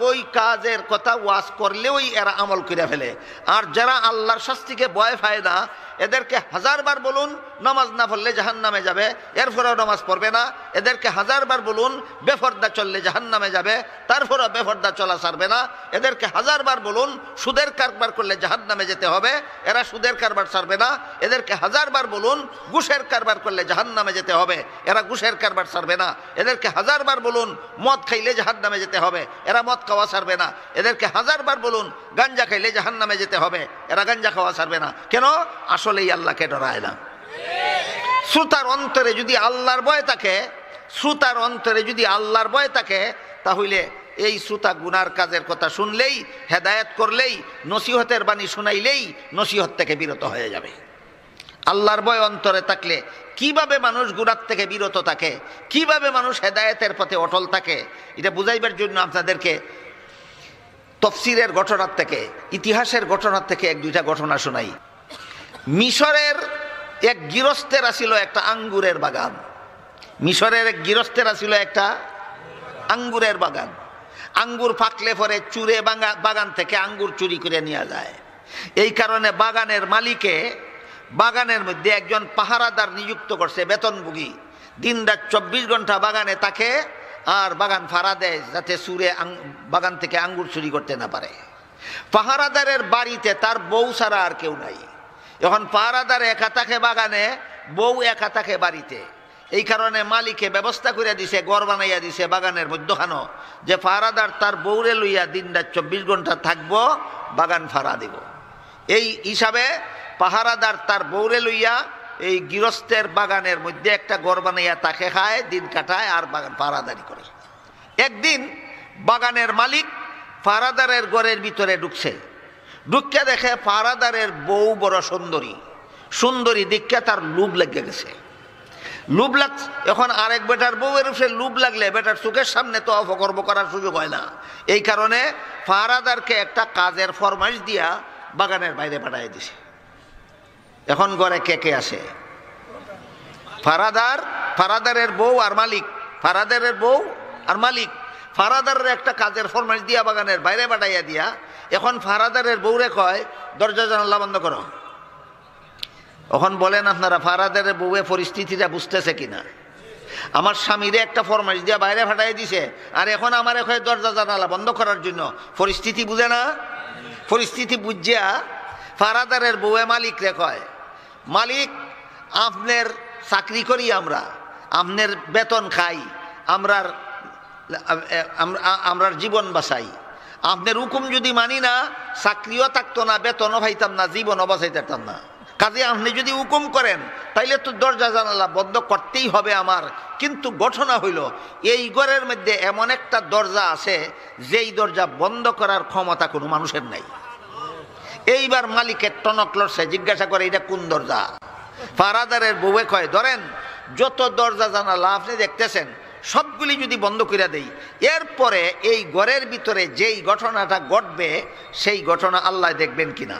ওই কাজের কথা ওয়াজ করলেই এরা আমল করে ফেলে। আর যারা আল্লাহর শাস্তিকে ভয় পায় না, এদেরকে হাজারবার বলুন নামাজ না পড়লে জাহান্নামে যাবে, এরপরেও নামাজ পড়বে না। এদেরকে হাজারবার বলুন বেফরদা চললে জাহান্নামে যাবে, তারপরেও বেফরদা চলা ছাড়বে না। এদেরকে হাজারবার বলুন সুদের কারবার করলে জাহান্নামে যেতে হবে, এরা সুদের কারবার ছাড়বে না। এদেরকে হাজারবার বলুন ঘুষের কারবার করলে জাহান্নামে যেতে হবে, এরা ঘুষের কারবার ছাড়বে না। এদেরকে হাজারবার বলুন মদ খাইলে জাহান্নামে যেতে হবে, এরা মদ খাওয়া ছাড়বে না। এদেরকে হাজারবার বলুন গাঞ্জা খাইলে জাহান্নামে যেতে হবে, এরা গাঞ্জা খাওয়া ছাড়বে না। কেন? আসলেই আল্লাহকে ডরায় না। শ্রোতার অন্তরে যদি আল্লাহর ভয় থাকে, শ্রোতার অন্তরে যদি আল্লাহর ভয় থাকে, তাহলে এই শ্রোতা গুনার কাজের কথা শুনলেই, হেদায়েত করলেই, নসিহতের বাণী শুনাইলেই নসিহত থেকে বিরত হয়ে যাবে। আল্লাহর ভয় অন্তরে থাকলে কিভাবে মানুষ গুনার থেকে বিরত থাকে, কিভাবে মানুষ হেদায়েতের পথে অটল থাকে, এটা বুঝাইবার জন্য আপনাদেরকে তফসিরের ঘটনার থেকে, ইতিহাসের ঘটনার থেকে এক দুইটা ঘটনা শোনাই। মিশরের এক গৃহস্থের ছিল একটা আঙ্গুরের বাগান। মিশরের এক গৃহস্থের ছিল একটা আঙ্গুরের বাগান। আঙ্গুর পাকলে পরে চুরে বাগান থেকে আঙ্গুর চুরি করে নিয়ে যায়। এই কারণে বাগানের মালিকে বাগানের মধ্যে একজন পাহারাদার নিযুক্ত করছে, বেতনভোগী। দিনরাত 24 ঘন্টা বাগানে থাকে আর বাগান ফাড়া দেয়, যাতে চুরে বাগান থেকে আঙ্গুর চুরি করতে না পারে। পাহারাদারের বাড়িতে তার বউ ছাড়া আর কেউ নাই। এখন পাহারাদার একা থাকে বাগানে, বউ একা থাকে বাড়িতে। এই কারণে মালিকে ব্যবস্থা করে দিছে, ঘর বানাইয়া দিছে বাগানের মধ্যখানো, যে ফারাদার তার বউরে লইয়া দিনটা 24 ঘন্টা থাকবো, বাগান ফাড়া দিব। এই হিসাবে পাহারাদার তার বউরে লইয়া এই গৃহস্থের বাগানের মধ্যে একটা ঘর বানাইয়া তাকে খায়, দিন কাটায় আর বাগান পাহারাদারি করে। একদিন বাগানের মালিক পাহারাদারের ঘরের ভিতরে ঢুকছে, ঢুককে দেখে পাহারাদারের বউ বড় সুন্দরী, সুন্দরী দেখে তার লোভ লেগে গেছে। লোভ লাগ, এখন আরেক বেটার বউয়ের উপরে লোভ লাগলে বেটার চোখের সামনে তো অপকর্ম করার সুযোগ হয় না। এই কারণে পাহারাদারকে একটা কাজের ফরমাইশ দিয়া বাগানের বাইরে পাঠিয়ে দিছে। এখন ঘরে কে কে আসে? ফারাদারের বউ আর মালিক, ফারাদারের বউ আর মালিক। ফারাদারের একটা কাজের ফরমাইশ দিয়া বাগানের বাইরে পাঠাইয়া দিয়া এখন ফারাদারের বউরে কয়, দরজা জানালা বন্ধ করো। এখন বলেন আপনারা, ফারাদারের বউয়ে পরিস্থিতিটা বুঝতেছে কিনা? আমার স্বামীরে একটা ফরমাইশ দিয়া বাইরে পাঠাই দিছে, আর এখন আমার এখন দরজা জানালা বন্ধ করার জন্য। পরিস্থিতি বুঝে না? পরিস্থিতি বুঝিয়া ফারাদারের বউয়ে মালিক রে কয়, মালিক আপনার চাকরি করি আমরা, আপনার বেতন খাই, আমরার জীবন বাঁচাই। আপনার হুকুম যদি মানি না, চাকরিও থাকতো না, বেতনও পাইতাম না, জীবনও বাঁচাইতাম না। কাজে আপনি যদি হুকুম করেন তাইলে তো দরজা জানালা বন্ধ করতেই হবে আমার। কিন্তু ঘটনা হইল, এই ঘরের মধ্যে এমন একটা দরজা আছে যেই দরজা বন্ধ করার ক্ষমতা কোনো মানুষের নাই। এইবার মালিকের টনক লড়ছে, জিজ্ঞাসা করে এটা কোন দরজা? ফারাদারের বউয়ে কয়, ধরেন যত দরজা জানালা আপনি দেখতেছেন সবগুলি যদি বন্ধ করে দেই, এরপরে এই ঘরের ভিতরে যেই ঘটনাটা ঘটবে সেই ঘটনা আল্লাহ দেখবেন কিনা?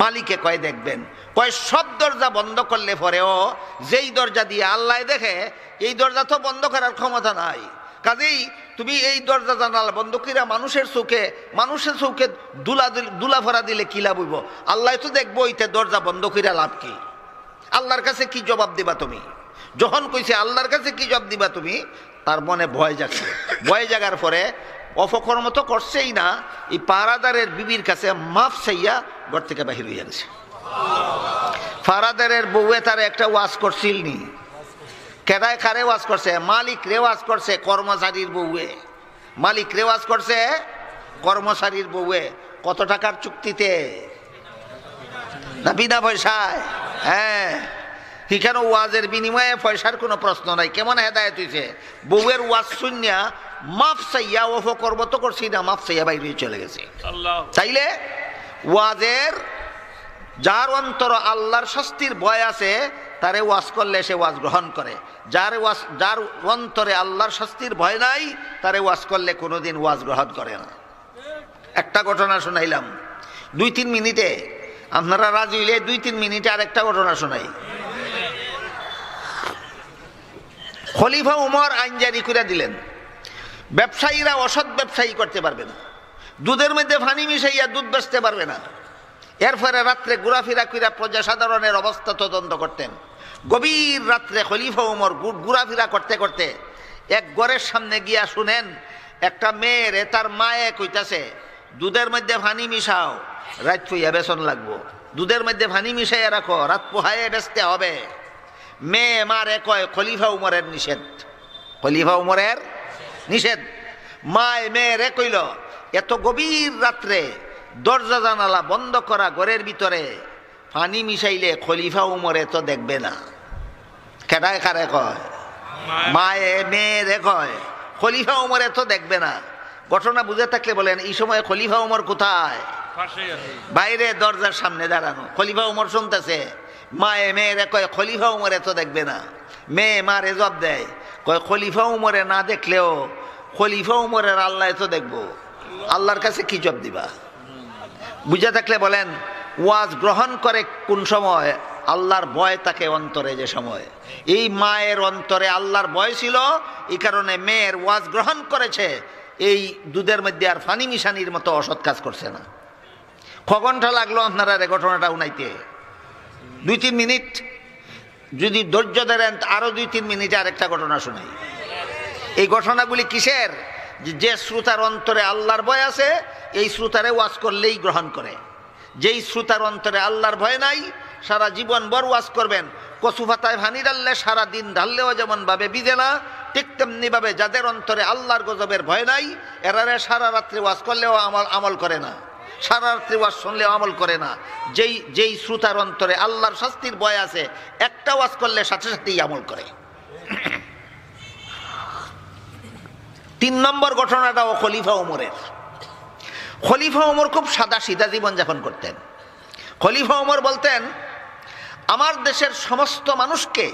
মালিকে কয় দেখবেন। কয় সব দরজা বন্ধ করলে পরেও যেই দরজা দিয়ে আল্লাহ দেখে, এই দরজা তো বন্ধ করার ক্ষমতা নাই। কাজেই তুমি এই দরজা জানালা বন্ধ করিয়া মানুষের চোখে দুলা ভরা দিলে কি লাভ হইব? আল্লাহ তো দেখবো, ইতে দরজা বন্ধ করিয়া লাভ কি? আল্লাহর কাছে কি জবাব দিবা তুমি? যখন কইছে আল্লাহর কাছে কি জবাব দিবা তুমি, তার মনে ভয় জাগছে। ভয় জাগার পরে অপকর্ম তো করছেই না, এই পাহারাদারের বিবির কাছে মাফ চাইয়া ঘর থেকে বাহির হইয়া গেছে। ফারাদারের বউয়ে তার একটা ওয়াজ করছিল নি? কেদায় কারে ওয়াজ করছে? মালিক রেওয়াজ করছে, কর্মচারীর বউয়ে। মালিক রেওয়াজ করছে কর্মচারীর বউয়ে। কত টাকার চুক্তিতে? না বিনা পয়সায়? হ্যাঁ, এখানে ওয়াজের বিনিময়ে পয়সার কোনো প্রশ্ন নাই। কেমন হেদায়েত হইছে! বউয়ের ওয়াজ শুনিয়া মাফ চাইয়া অপকর্ম তো করছি না, মাফ চাইয়া বাইরে চলে গেছে। তাইলে ওয়াজের যার অন্তর আল্লাহর শাস্তির ভয় আছে, তারে ওয়াজ করলে সে ওয়াজ গ্রহণ করে। যার অন্তরে আল্লাহর শাস্তির ভয় নাই, তারে ওয়াজ করলে কোনোদিন ওয়াজ গ্রহণ করে না। একটা ঘটনা শোনাইলাম 2-3 মিনিটে, আপনারা রাজি হইলে 2-3 মিনিটে আরেকটা ঘটনা শোনাই। খলিফা উমর আইন জারি করে দিলেন, ব্যবসায়ীরা অসৎ ব্যবসায়ী করতে পারবে না, দুধের মধ্যে পানি মিশাইয়া দুধ বেচতে পারবে না। এরপরে রাত্রে ঘোরাফেরা কইরা প্রজা সাধারণের অবস্থা তদন্ত করতেন। গভীর রাত্রে খলিফা উমর ঘোরাফেরা করতে করতে এক ঘরের সামনে গিয়া শুনেন, একটা মেয়ের তার মায়ে কইতাছে, দুধের মধ্যে পানি মিশাও, রাত পুইয়া বেসন লাগবো, দুধের মধ্যে পানি মিশাইয়া রাখো, রাত পোহায়ে বেচতে হবে। মেয়ে মারে কয় খলিফা উমরের নিষেধ, খলিফা উমরের নিষেধ। মায় মেয়েরে কইল, এত গভীর রাত্রে দরজা জানালা বন্ধ করা ঘরের ভিতরে পানি মিশাইলে খলিফা উমরে তো দেখবে না। কেডায় কারে কয়? মায়ে মেয়েরে কয় খলিফা উমরে তো দেখবে না। ঘটনা বুঝে থাকলে বলেন, এই সময় খলিফা উমর কোথায়? বাইরে দরজার সামনে দাঁড়ানো। খলিফা উমর শুনতেছে, মায়ে মেয়েরে কয় খলিফা উমরে তো দেখবে না। মেয়ে মারে জবাব দেয়, কয় খলিফা উমরে না দেখলেও খলিফা উমরের আল্লাহ তো দেখবো। আল্লাহর কাছে কি জবাব দিবা? বুঝে থাকলে বলেন, ওয়াজ গ্রহণ করে কোন সময়? আল্লাহর ভয় তাকে অন্তরে যে সময়। এই মায়ের অন্তরে আল্লাহর ভয় ছিল, এই কারণে মেয়ের ওয়াজ গ্রহণ করেছে। এই দুধের মধ্যে আর ফানি মিশানির মতো অসৎ কাজ করছে না। ঘন্টা লাগলো আপনারা এই ঘটনাটা উনাইতে। 2-3 মিনিট যদি ধৈর্য ধরেন, আরো 2-3 মিনিটে আরেকটা ঘটনা শোনাই। এই ঘটনাগুলি কিসের? যে শ্রোতার অন্তরে আল্লাহর ভয় আছে, এই শ্রোতারে ওয়াজ করলেই গ্রহণ করে। যেই শ্রোতার অন্তরে আল্লাহর ভয় নাই, সারা জীবন ভর ওয়াজ করবেন, কচু পাতায় পানি ঢাললে সারাদিন ঢাললেও যেমন ভাবে ভিজে না, ঠিক তেমনি ভাবে যাদের অন্তরে আল্লাহর গজবের ভয় নাই, এরারে সারা রাত্রি ওয়াজ করলেও আমল করে না, সারা রাত্রি ওয়াজ শুনলেও আমল করে না। যেই শ্রোতার অন্তরে আল্লাহর শাস্তির ভয় আছে, একটা ওয়াজ করলে সাথে সাথেই আমল করে। 3 নম্বর ঘটনাটাও খলিফা ওমরের। খলিফা ওমর খুব সাদা সিধা জীবনযাপন করতেন। খলিফা ওমর বলতেন, আমার দেশের সমস্ত মানুষকে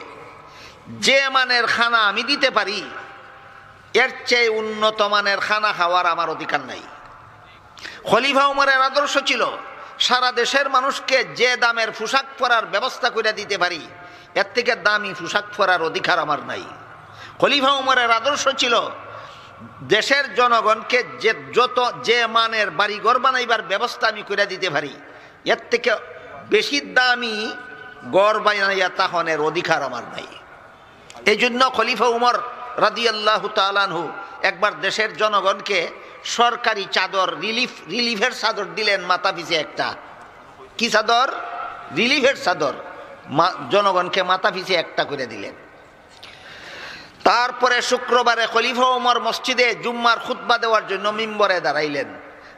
যে মানের খানা আমি দিতে পারি, এর চেয়ে উন্নত মানের খানা খাওয়ার আমার অধিকার নাই। খলিফা ওমরের আদর্শ ছিল, সারা দেশের মানুষকে যে দামের পোশাক পরার ব্যবস্থা করে দিতে পারি, এর থেকে দামি পোশাক পরার অধিকার আমার নাই। খলিফা ওমরের আদর্শ ছিল, দেশের জনগণকে যে মানের বাড়িঘর বানাইবার ব্যবস্থা আমি করে দিতে পারি, এর থেকে বেশি দামি গড় বানাইয়া তাহনের অধিকার আমার নাই। এই জন্য খলিফা উমর রাদিয়াল্লাহু তাআলা আনহু একবার দেশের জনগণকে সরকারি চাদর, রিলিফের চাদর দিলেন মাথা পিছে একটা। কি চাদর? রিলিফের চাদর জনগণকে মাথা পিছে একটা করে দিলেন। তারপরে শুক্রবারে খলিফা উমর মসজিদে জুম্মার খুতবা দেওয়ার জন্য মিম্বরে দাঁড়াইলেন।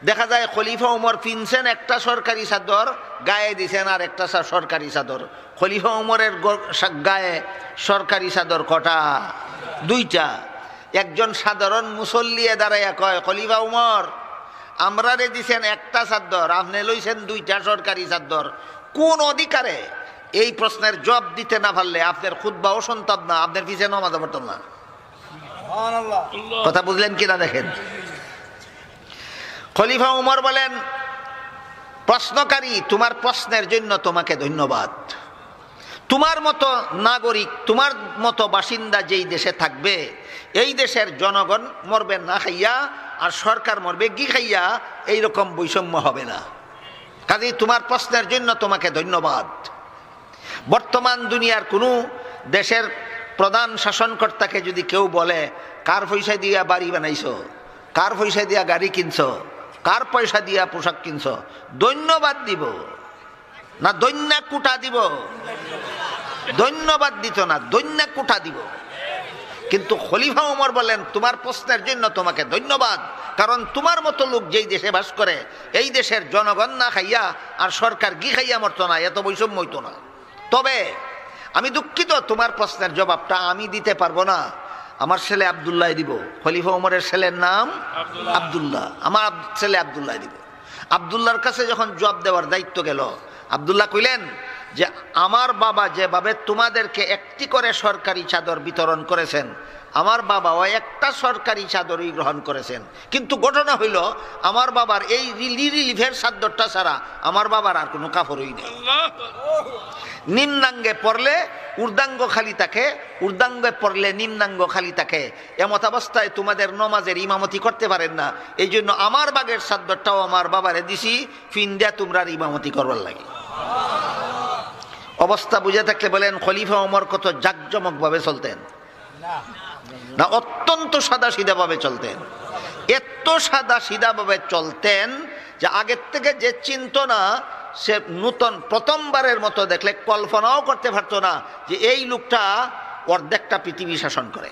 দেখা যায় খলিফা উমর পিনছেন একটা সরকারি চাদর, গায়ে দিছেন আর একটা সরকারি চাদর। খলিফা উমরের গায়ে সরকারি চাদর কটা? 2টা। একজন সাধারণ মুসল্লিয়ে দাঁড়াইয়া কয়, খলিফা উমর, আমরা রে দিছেন একটা চাদর, আপনি লইছেন 2টা সরকারি চাদর, কোন অধিকারে? এই প্রশ্নের জবাব দিতে না পারলে আপনার খুতবাও শুনতাম না, আপনার পিছে নামাজ পড়তাম না। কথা বুঝলেন কিনা দেখেন। খলিফা উমর বলেন, প্রশ্নকারী, তোমার প্রশ্নের জন্য তোমাকে ধন্যবাদ। তোমার মতো নাগরিক, তোমার মতো বাসিন্দা যেই দেশে থাকবে, এই দেশের জনগণ মরবে না খাইয়া আর সরকার মরবে ঘি খাইয়া, এইরকম বৈষম্য হবে না। কাজেই তোমার প্রশ্নের জন্য তোমাকে ধন্যবাদ। বর্তমান দুনিয়ার কোনো দেশের প্রধান শাসনকর্তাকে যদি কেউ বলে, কার পয়সা দিয়া বাড়ি বানাইছো, কার পয়সা দিয়া গাড়ি কিনছো, কার পয়সা দিয়া পোশাক কিনছো, ধন্যবাদ দিব না দৈন্যা কুটা দিব? ধন্যবাদ দিত না, দৈন্যা কুটা দিব। কিন্তু খলিফা ওমর বলেন, তোমার প্রশ্নের জন্য তোমাকে ধন্যবাদ, কারণ তোমার মতো লোক যেই দেশে বাস করে, এই দেশের জনগণ না খাইয়া আর সরকার ঘি খাইয়া মরতো না, এত বৈষম্য হইতো না। তবে আমি দুঃখিত, তোমার প্রশ্নের জবাবটা আমি দিতে পারবো না, আমার ছেলে আব্দুল্লাহ দিব। খলিফা ওমরের ছেলের নাম আব্দুল্লাহ, আমার ছেলে আব্দুল্লাহ দিব। আব্দুল্লাহর কাছে যখন জবাব দেওয়ার দায়িত্ব গেল, আব্দুল্লাহ কইলেন যে, আমার বাবা যেভাবে তোমাদেরকে একটি করে সরকারি চাদর বিতরণ করেছেন, আমার বাবাও একটা সরকারি চাদরই গ্রহণ করেছেন। কিন্তু ঘটনা হইল, আমার বাবার এই রিলিফের চাদরটা ছাড়া আমার বাবার আর কোনো কাপড়ই নেই। নিম্নাঙ্গে পড়লে ঊর্ধ্বাঙ্গ খালি থাকে, ঊর্ধ্বাঙ্গে পড়লে নিম্নাঙ্গ খালি থাকে। এমত অবস্থায় তোমাদের নমাজের ইমামতি করতে পারেন না। এই জন্য আমার বাগের চাদরটাও আমার বাবারে দিছি, ফিন দিয়া তোমরা ইমামতি করবার লাগে। অবস্থা বুঝে থাকলে বলেন, খলিফা ওমর কত জাকজমক ভাবে চলতেন না, অত্যন্ত সাদা সিধা ভাবে চলতেন। এত সাদা সিধা ভাবে চলতেন যে আগের থেকে যে চিন্ত না, সে নূতন প্রথমবারের মতো দেখলে কল্পনাও করতে পারতো না যে এই লোকটা অর্ধেকটা পৃথিবী শাসন করে।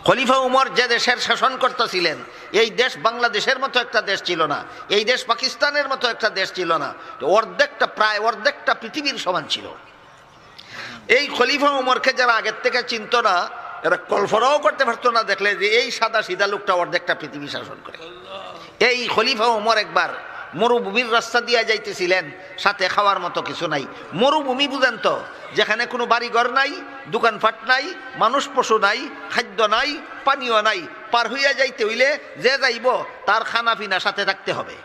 খলিফা উমর যে দেশের শাসনকর্তা ছিলেন, এই দেশ বাংলাদেশের মতো একটা দেশ ছিল না, এই দেশ পাকিস্তানের মতো একটা দেশ ছিল না, প্রায় অর্ধেকটা পৃথিবীর সমান ছিল। এই খলিফা উমরকে যারা আগের থেকে চিনত না, এরা কল্পনাও করতে পারতো না দেখলে যে এই সাদা সিধা লোকটা অর্ধেকটা পৃথিবী শাসন করে। এই খলিফা উমর একবার মরুভূমির রাস্তা দিয়ে যাইতেছিলেন, সাথে খাওয়ার মতো কিছু নাই। মরুভূমি বুঝেন তো, যেখানে কোনো বাড়িঘর নাই, দোকানপাট নাই, মানুষ পশু নাই, খাদ্য নাই, পানীয় নাই। পার হইয়া যাইতে হইলে যে যাইব তার খানা পিনা সাথে থাকতে হবে।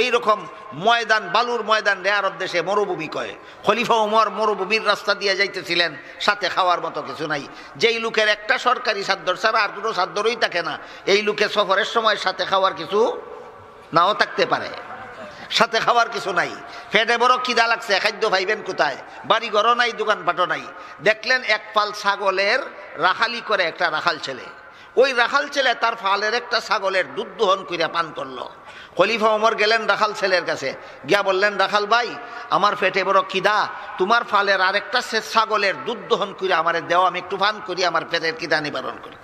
এইরকম ময়দান, বালুর ময়দান রে আরব দেশে মরুভূমি কয়। খলিফা উমর মরুভূমির রাস্তা দিয়ে যাইতেছিলেন, সাথে খাওয়ার মতো কিছু নাই। যেই লোকের একটা সরকারি চাদর ছাড়া আর কোনো চাদরই থাকে না, এই লোকে সফরের সময় সাথে খাওয়ার কিছু নাও থাকতে পারে, সাথে খাওয়ার কিছু নাই। পেটে বড় খিদা লাগছে, খাদ্য পাইবেন কোথায়? বাড়ি ঘরও নাই, দোকানপাটও নাই। দেখলেন এক পাল ছাগলের রাখালি করে একটা রাখাল ছেলে, ওই রাখাল ছেলে তার ফালের একটা ছাগলের দুধ দহন করিয়া পান করলো। খলিফা ওমর গেলেন রাখাল ছেলের কাছে, গিয়া বললেন, রাখাল ভাই, আমার পেটে বড় খিদা, তোমার ফালের আরেকটা ছাগলের দুধ দহন করে আমারে দেওয়া, আমি একটু পান করি, আমার পেটের খিদা নিবারণ করি।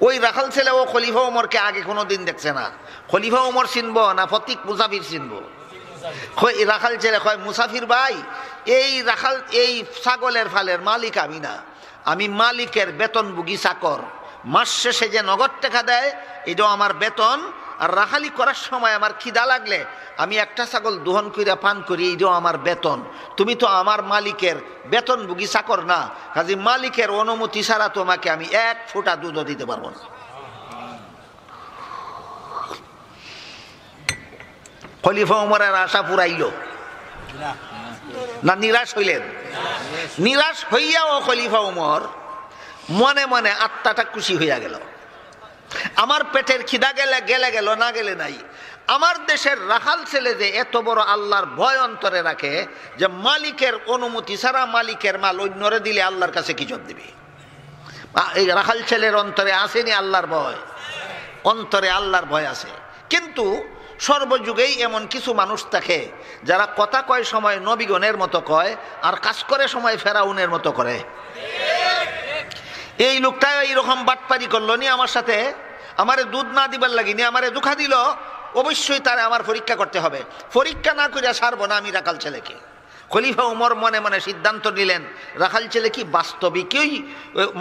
ওই রাখাল ছেলে ও খলিফা ওমরকে আগে কোনো দিন দেখছে না। খলিফা ওমর চিনব না ফতিক মুসাফির চিনব? রাখাল ছেলে কয়, মুসাফির ভাই, এই ছাগলের ফালের মালিক আমি না, আমি মালিকের বেতনভোগী চাকর। মাস শেষে যে নগদ টাকা দেয় এটাও আমার বেতন, আর রাখালি করার সময় আমার খিদা লাগলে আমি একটা ছাগল দহন কইরা পান করি, এটাও আমার বেতন। তুমি তো আমার মালিকের বেতনভোগী চাকর না, কাজে মালিকের অনুমতি ছাড়া তোমাকে আমি এক ফোঁটা দুধও দিতে পারবো না। খলিফা ওমরের আশা পুরাইল না নিরাশ হইলেন? নিরাশ হইয়াও খলিফা ওমর মনে মনে আত্মাটা খুশি হইয়া গেল। আমার পেটের খিদা গেলে গেল, না গেলে নাই। আমার দেশের রাখাল ছেলে যে এত বড় আল্লাহর ভয় অন্তরে রাখে যে মালিকের অনুমতি ছাড়া মালিকের মাল অন্যরে দিলে আল্লাহর কাছে কি জবাব দিবে? এই রাখাল ছেলের অন্তরে আসেনি আল্লাহর ভয়? অন্তরে আল্লাহর ভয় আছে। কিন্তু সর্বযুগেই এমন কিছু মানুষ থাকে যারা কথা কয় সময় নবীগণের মতো কয়, আর কাজ করে সময় ফেরাউনের মতো করে। এই লোকটা এইরকম বাটপারি করলো নি আমার সাথে, আমারে দুধ না দিবার লাগিনি, আমারে দুঃখা দিল, অবশ্যই তারে আমার পরীক্ষা করতে হবে। পরীক্ষা না করিয়া ছাড়বো না আমি রাখাল ছেলেকে। খলিফা ওমর মনে মনে সিদ্ধান্ত নিলেন, রাখাল ছেলে কি বাস্তবিকই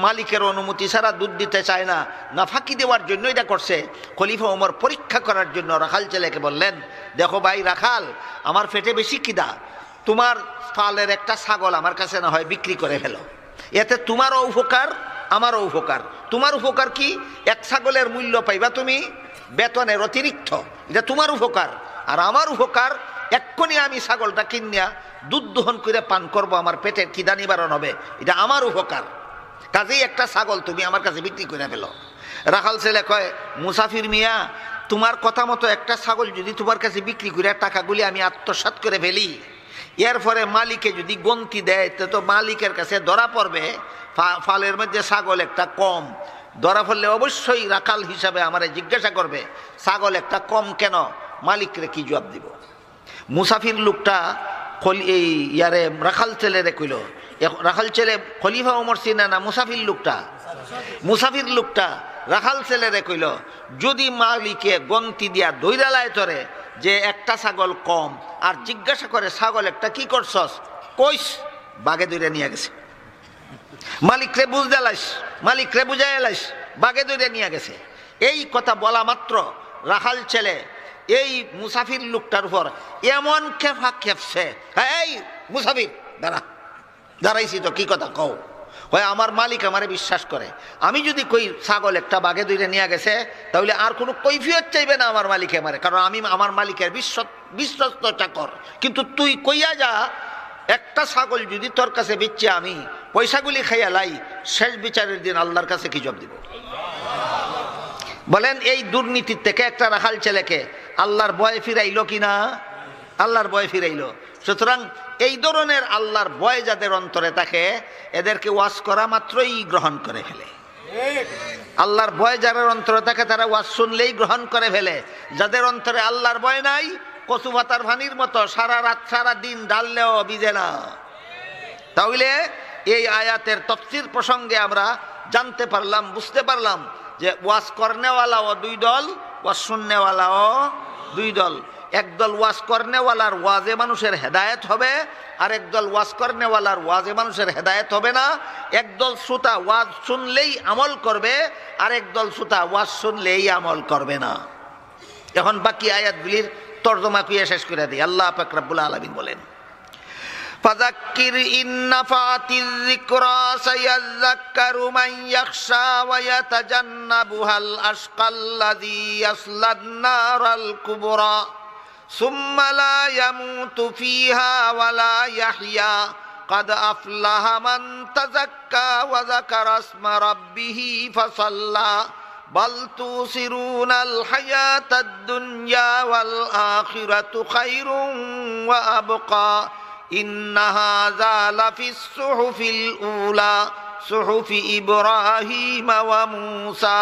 মালিকের অনুমতি ছাড়া দুধ দিতে চায় না, না ফাঁকি দেওয়ার জন্য এটা করছে? খলিফা ওমর পরীক্ষা করার জন্য রাখাল ছেলেকে বললেন, দেখো ভাই রাখাল, আমার পেটে বেশি খিদা, তোমার ফালের একটা ছাগল আমার কাছে না হয় বিক্রি করে ফেলো, এতে তোমারও উপকার আমারও উপকার। তোমার উপকার কি? এক ছাগলের মূল্য পাইবা তুমি বেতনের অতিরিক্ত, এটা তোমার উপকার। আর আমার উপকার, এক্ষুনি আমি ছাগলটা কিনিয়া দুধ দহন করে পান করবো, আমার পেটের খিদা নিবারণ হবে, এটা আমার উপকার। কাজেই একটা ছাগল তুমি আমার কাছে বিক্রি করে ফেলো। রাখাল ছেলে কয়, মুসাফির মিয়া, তোমার কথা মতো একটা ছাগল যদি তোমার কাছে বিক্রি করে টাকাগুলি আমি আত্মসাৎ করে ফেলি, এরপরে মালিকে যদি গন্তি দেয় তো মালিকের কাছে ধরা পড়বে ফালের মধ্যে ছাগল একটা কম। ধরা পড়লে অবশ্যই রাখাল হিসাবে আমারে জিজ্ঞাসা করবে, ছাগল একটা কম কেন? মালিকরে কি জবাব দিব? মুসাফির লোকটা এই রাখাল ছেলেরে কইল, রাখাল ছেলে খলিফা ওমর চিনে না, মুসাফির লোকটা রাখাল ছেলেরে কইল, যদি মালিকে গন্তি দিয়া দৈরালায় তরে যে একটা ছাগল কম, আর জিজ্ঞাসা করে ছাগল একটা কি করছস, কইস বাগে দৈরা নিয়ে গেছে। মালিকরে বুঝতে লাইস, মালিকরে বুঝাই লাইস, বাগে দৈরা নিয়ে গেছে। এই কথা বলা মাত্র রাখাল ছেলে এই মুসাফির লোকটার উপর এমন খেপা খেপছে, এই মুসাফির দাঁড়াইছি তো, কি কথা কও? হয় আমার মালিক আমারে বিশ্বাস করে, আমি যদি কই ছাগল একটা বাগে দৈরে নিয়ে গেছে, তাহলে আর কোনো কৈফিয়ত চাইবে না আমার মালিকে আমারে, কারণ আমি আমার মালিকের বিশ্বস্ত চাকর। কিন্তু তুই কইয়া যা, একটা ছাগল যদি তোর কাছে বেচে আমি পয়সাগুলি খাইয়া লাই, শেষ বিচারের দিন আল্লাহর কাছে কি জবাব দিব? বলেন, এই দুর্নীতির থেকে একটা রাখাল ছেলেকে আল্লাহর ভয় ফিরাইলো কিনা? আল্লাহর ভয় ফিরাইলো। সুতরাং এই ধরনের আল্লাহর ভয় যাদের অন্তরে থাকে, এদেরকে ওয়াজ করা মাত্রই গ্রহণ করে ফেলে। আল্লাহর ভয় যাদের অন্তরে থাকে তারা ওয়াজ শুনলেই গ্রহণ করে ফেলে। যাদের অন্তরে আল্লাহর ভয় নাই, কচু পাতার ভানির মতো সারা রাত সারা দিন ডাললেও ভিজে না। তাহলে এই আয়াতের তাফসীর প্রসঙ্গে আমরা জানতে পারলাম, বুঝতে পারলাম যে ওয়াজ করনেওয়ালাও দুই দল, ওয়াজ শুননেওয়ালাও দুই দল। একদল ওয়াজ করনেওয়ালার ওয়াজে মানুষের হেদায়েত হবে, আর একদল ওয়াজ করনেওয়ালার ওয়াজে মানুষের হেদায়েত হবে না। একদল শ্রোতা ওয়াজ শুনলেই আমল করবে, আর একদল শ্রোতা ওয়াজ শুনলেই আমল করবে না। এখন বাকি আয়াতগুলির তর্জমা কুইয়া শেষ করে দিই। আল্লাহ পাক রব্বুল আলামিন বলেন, ফাযাক্কির ইন নাফাতিয যিকরা সায়াযাক্কারু মান ইয়াখশা ওয়া ইয়াতাজান্নাবুহাল আশকাল্লাযী ইয়াসলান নারাল কুবরা সুম্মা লা ইয়ামুতু ফিহা ওয়া লা ইয়াহইয়া قد أفلح من تزكى وذكر اسم ربه فصلى بل توثرون الحياة الدنيا والآخرة خير وأبقى إن هذا لفي الصحف الأولى সুহুফি ইব্রাহিম ওয়া মূসা।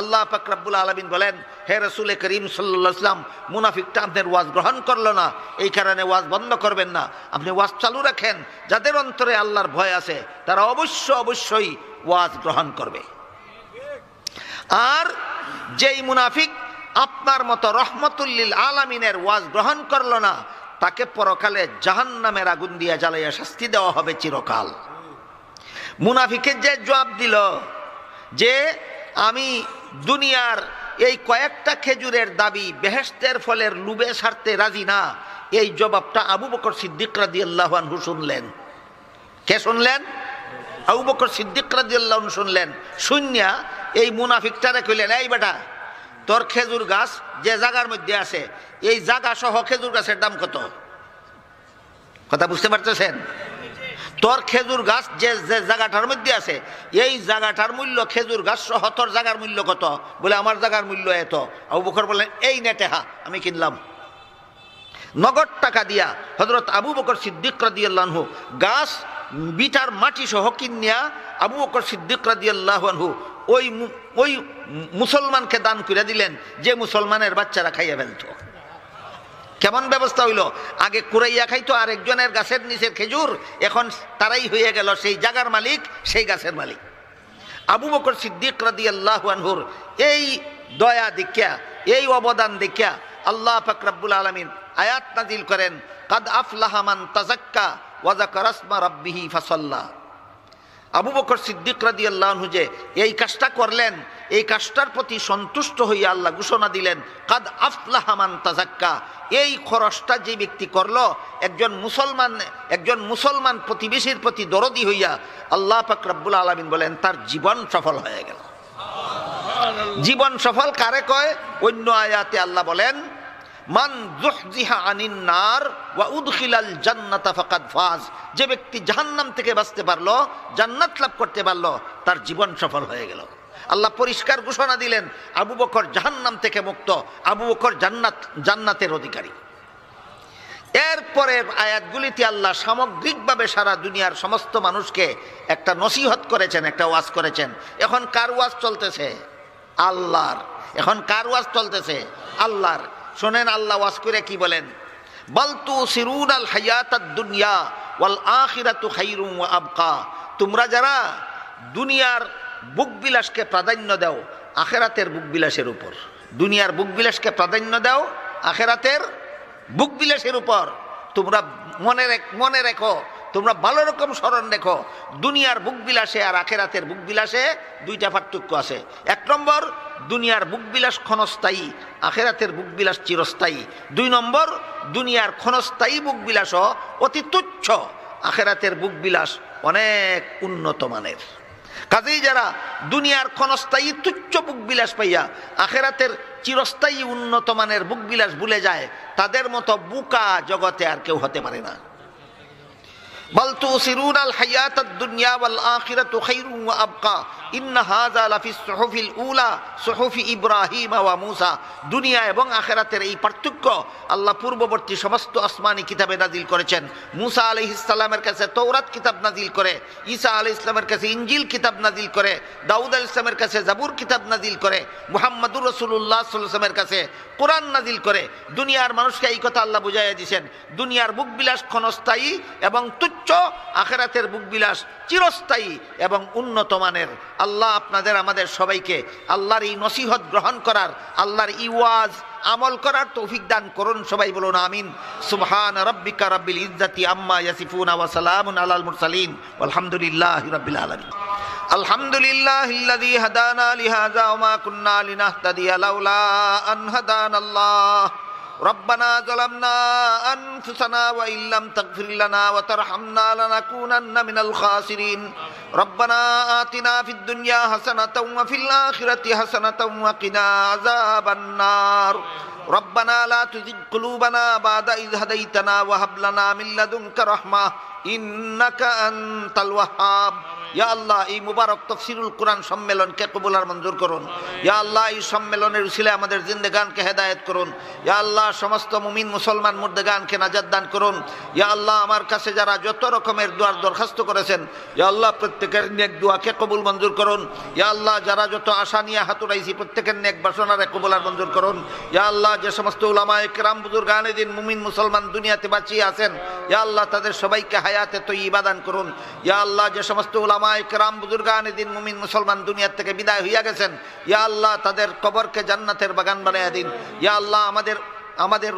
আল্লাহ পাক রব্বুল আলামিন বলেন, হে রাসূল করিম সাল্লাল্লাহু আলাইহি ওয়াসাল্লাম, মুনাফিকটা আপনার ওয়াজ গ্রহণ করলো না, এই কারণে ওয়াজ বন্ধ করবেন না, আপনি ওয়াজ চালু রাখেন। যাদের অন্তরে আল্লাহর ভয় আছে তারা অবশ্যই ওয়াজ গ্রহণ করবে। আর যেই মুনাফিক আপনার মতো রহমতুল লিল আলামিনের ওয়াজ গ্রহণ করলো না, তাকে পরকালে জাহান্নামের আগুন দিয়ে জ্বালাইয়া শাস্তি দেওয়া হবে চিরকাল। মুনাফিকের যে জবাব দিল যে আমি দুনিয়ার এই কয়েকটা খেজুরের দাবি বেহেশতের ফলের লুবে ছাড়তে রাজি না, এই জবাবটা আবু বকর সিদ্দিক রাদিয়াল্লাহু আনহু শুনলেন। কে শুনলেন? আবু বকর সিদ্দিক রাদিয়াল্লাহু আনহু শুনলেন। শুনিয়া এই মুনাফিকটারে কইলেন, এই বেটা, তোর খেজুর গাছ যে জায়গার মধ্যে আছে, এই জায়গা সহ খেজুর গাছের দাম কত? কথা বুঝতে পারতেছেন? তোর খেজুর গাছ যে যে জায়গাটার মধ্যে আছে, এই জায়গাটার মূল্য, খেজুর গাছ সহ তোর জায়গার মূল্য কত? বলে আমার জায়গার মূল্য এত। আবু বকর বললেন, এই নেটেহা আমি কিনলাম। নগদ টাকা দিয়া হযরত আবু বকর সিদ্দিক রাদিয়াল্লাহু আনহু গাছ বিটার মাটি সহ কিনিয়া আবু বকর সিদ্দিক রাদিয়াল্লাহু আনহু ওই মুসলমানকে দান করে দিলেন, যে মুসলমানের বাচ্চারা খাইয়া ফেলত। কেমন ব্যবস্থা হইল? আগে কুড়াইয়া খাইতো আরেকজনের গাছের নিচের খেজুর, এখন তারাই হয়ে গেল সেই জায়গার মালিক, সেই গাছের মালিক। আবু বকর সিদ্দিক রাদিয়াল্লাহু আনহুর এই দয়া দেখিয়া, এই অবদান দেখিয়া আল্লাহ পাক রব্বুল আলামিন আয়াত নাজিল করেন, কাদ আফলাহা মান তাযাক্কা ওয়া যাকারা ইসমা রাব্বিহি ফাসাল্লা। আবু বকর সিদ্দিক রাদিয়াল্লাহু আনহু যে এই কাজটা করলেন, এই কাজটার প্রতি সন্তুষ্ট হইয়া আল্লাহ ঘোষণা দিলেন, কাদ আফলাহা মান তাযাক্কা। এই খরচটা যে ব্যক্তি করলো, একজন মুসলমান প্রতিবেশীর প্রতি দরদি হইয়া, আল্লাহ পাক রব্বুল আলামিন বলেন তার জীবন সফল হয়ে গেল। জীবন সফল কারে কয়? অন্য আয়াতে আল্লাহ বলেন, মান যুহজিহা আনিন নার ওয়া উদখিলাল জান্নাতা ফাকাদ ফাজ। যে ব্যক্তি জাহান্নাম থেকে বাঁচতে পারলো, জান্নাত লাভ করতে পারলো, তার জীবন সফল হয়ে গেল। আল্লাহ পরিষ্কার ঘোষণা দিলেন, আবু বকর জাহান্নাম থেকে মুক্ত, আবু বকর জান্নাতের অধিকারী। এরপরের আয়াতগুলিতে আল্লাহ সামগ্রিকভাবে সারা দুনিয়ার সমস্ত মানুষকে একটা নসিহত করেছেন, একটা ওয়াজ করেছেন। এখন কার ওয়াজ চলতেছে? আল্লাহর। এখন কার ওয়াজ চলতেছে? আল্লাহর। শোনেন আল্লাহ ওয়াজ করে কি বলেন, বাল তুসিরুনাল হায়াতাদ দুনিয়া ওয়াল আখিরাতু খায়রুম ওয়া আবকা। তোমরা যারা দুনিয়ার বুকবিলাসকে প্রাধান্য দাও আখিরাতের বুকবিলাসের উপর, দুনিয়ার বুকবিলাসকে প্রাধান্য দাও আখিরাতের বুকবিলাসের উপর, তোমরা মনে রেখো, তোমরা ভালো রকম স্মরণ রেখো, দুনিয়ার বুকবিলাসে আর আখিরাতের বুকবিলাসে দুইটা পার্থক্য আছে। এক নম্বর, দুনিয়ার বুকবিলাস ক্ষণস্থায়ী, আখিরাতের বুকবিলাস চিরস্থায়ী। দুই নম্বর, দুনিয়ার ক্ষণস্থায়ী বুকবিলাসও অতি তুচ্ছ, আখিরাতের বুকবিলাস অনেক উন্নত মানের। কাজেই যারা দুনিয়ার ক্ষণস্থায়ী তুচ্ছ বুকবিলাস পাইয়া আখিরাতের চিরস্থায়ী উন্নত মানের বুকবিলাস ভুলে যায়, তাদের মতো বুকা জগতে আর কেউ হতে পারে না। বাল তুসিরুনাল হায়াতাদ দুনিয়া ওয়াল আখিরাতু খায়রুম ওয়া আবকা ইন্না হাযা লাফিস সুহুফিল উলা সুহুফি ইব্রাহিম ওয়া মূসা। দুনিয়া এবং আখিরাতের এই পার্থক্য আল্লাহ পূর্ববর্তী সমস্ত আসমানি কিতাবে নাজিল করেছেন। মূসা আলাইহিস সালামের কাছে তাওরাত কিতাব নাজিল করে, ঈসা আলাইহিস সালামের কাছে ইনজিল কিতাব নাজিল করে, দাউদ আলাইহিস সালামের কাছে জাবুর কিতাব নাজিল করে, মুহাম্মদুর রাসূলুল্লাহ সাল্লাল্লাহু আলাইহি ওয়াসাল্লামের কাছে কোরআন নাজিল করে। দুনিয়ার মানুষকে এই কথা আল্লাহ বুঝাইয়া দিয়েছেন, দুনিয়ার বুকবিলাস ক্ষণস্থায়ী এবং তুচ্ছ, আখিরাতের বুকবিলাস চিরস্থায়ী এবং উন্নত মানের। আল্লাহ আপনাদের আমাদের সবাইকে আল্লাহর এই নসিহত গ্রহণ করার, আল্লাহর এই ওয়াজ আমল করার তৌফিক দান করুন। সবাই বলুন আমিন। সুবহান রাব্বিকা রাব্বিল ইজ্জাতি আম্মা ইয়াসিফুনা ওয়া সালামুন আলাল মুরসালিন ওয়ালহামদুলিল্লাহি রাব্বিল আলামিন। আলহামদুলিল্লাহিল্লাযী হাদানা লিহাযা ওয়া মা কুন্না লিনাহতাদিয়া লাউলা আন হাদানাল্লাহ। ربنا ظلمنا أنفسنا وإن لم تغفر لنا وترحمنا لنكونن من الخاسرين. ربنا آتنا في الدنيا حسنة وفي الآخرة حسنة وقنا عذاب النار. ربنا لا تزغ قلوبنا بعد إذ هديتنا وهب لنا من لدنك رحمة ইন্নাকা আনতাল ওয়াহ্হাব। ইয়া আল্লাহ, এই মুবারক তাফসীরুল কুরআন সম্মেলনকে কবুল আর মঞ্জুর করুন। ইয়া আল্লাহ, এই সম্মেলনের উসিলায় আমাদের জিন্দেগানকে হেদায়েত করুন। ইয়া আল্লাহ, সমস্ত মুমিন মুসলমান মুর্দেগানকে নাজাত দান করুন। ইয়া আল্লাহ, আমার কাছে যারা যত রকমের দোয়ার দরখাস্ত করেছেন, ইয়া আল্লাহ, প্রত্যেকের নেক দোয়াকে কবুল মঞ্জুর করুন। ইয়া আল্লাহ, যারা যত আশা নিয়ে হাত উঠাইছি প্রত্যেকের নেক বাসনারে কবুল আর মঞ্জুর করুন। ইয়া আল্লাহ, যে সমস্ত উলামায়ে কেরাম বুজুর্গানে দিন মুমিন মুসলমান দুনিয়াতে বাঁচিয়ে আছেন, ইয়া আল্লাহ, তাদের সবাইকে হায়াতে তয়্যিবা দান করুন। ইয়া আল্লাহ, যে সমস্ত উলামায়ে কেরাম বুজুর্গানে দিন মুমিন মুসলমান দুনিয়া থেকে বিদায় হইয়া গেছেন, ইয়া আল্লাহ, তাদের কবরকে জান্নাতের বাগান বানাইয়া দিন। ইয়া আল্লাহ, আমাদের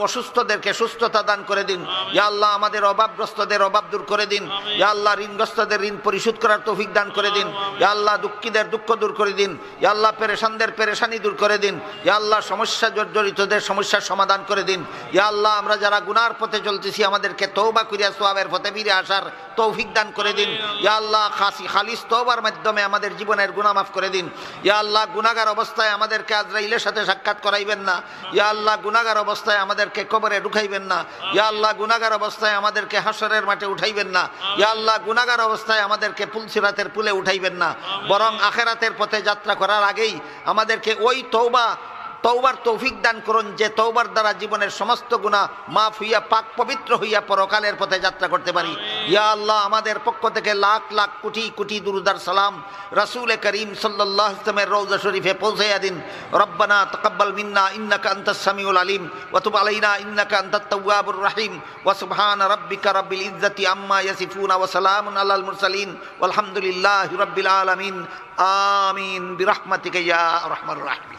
অসুস্থদেরকে সুস্থতা দান করে দিন। ইয়া আল্লাহ, আমাদের অভাবগ্রস্তদের অভাব দূর করে দিন। ইয়া আল্লাহ, ঋণগ্রস্তদের ঋণ পরিশোধ করার তৌফিক দান করে দিন। ইয়া আল্লাহ, দুঃখীদের দুঃখ দূর করে দিন। ইয়া আল্লাহ, পেরেশানদের পেরেশানি দূর করে দিন। ইয়া আল্লাহ, সমস্যা জর্জরিতদের সমস্যার সমাধান করে দিন। ইয়া আল্লাহ, আমরা যারা গুনার পথে চলতেছি আমাদেরকে তওবা করিয়া সওয়াবের পথে ফিরে আসার তৌফিক দান করে দিন। ইয়া আল্লাহ, খালিস তওবার মাধ্যমে আমাদের জীবনের গুনাহ মাফ করে দিন। ইয়া আল্লাহ, গুনাহগার অবস্থায় আমাদেরকে আজরাইলের সাথে সাক্ষাৎ করাইবেন না। ইয়া আল্লাহ, গুনাহগার অবস্থায় আমাদেরকে কবরে ঢুকাইবেন না। ইয়া আল্লাহ, গুনাহগার অবস্থায় আমাদেরকে হাসরের মাঠে উঠাইবেন না। ইয়া আল্লাহ, গুনাহগার অবস্থায় আমাদেরকে পুলসিরাতের পুলে উঠাইবেন না, বরং আখিরাতের পথে যাত্রা করার আগেই আমাদেরকে ওই তওবার তৌফিক দান করুন যে তওবার দ্বারা জীবনের সমস্ত গুনাহ মাফ হইয়া পাক পবিত্র হইয়া পরকালের পথে যাত্রা করতে পারি। ইয়া আল্লাহ, আমাদের পক্ষ থেকে লাখ লাখ কোটি কোটি দুরুদ আর সালাম রাসূল করিম সাল্লাল্লাহু আলাইহি ওয়াসাল্লামের রওজা শরীফে পৌঁছাইয়া দিন। রব্বানা তাকাব্বাল মিন্না ইন্নাকা আনতাস সামিউল আলিম ওয়া তুব আলাইনা ইন্নাকা আনতাত তাওয়াবুর রাহিম ওয়া সুবহানা রাব্বিকা রাব্বিল ইজ্জাতি আম্মা ইয়াসিফুন ওয়া সালামুন আলাল মুরসালিন ওয়ালহামদুলিল্লাহি রাব্বিল আলামিন। আমিন বিরহমাতিকা ইয়া আরহামার রাহিমিন।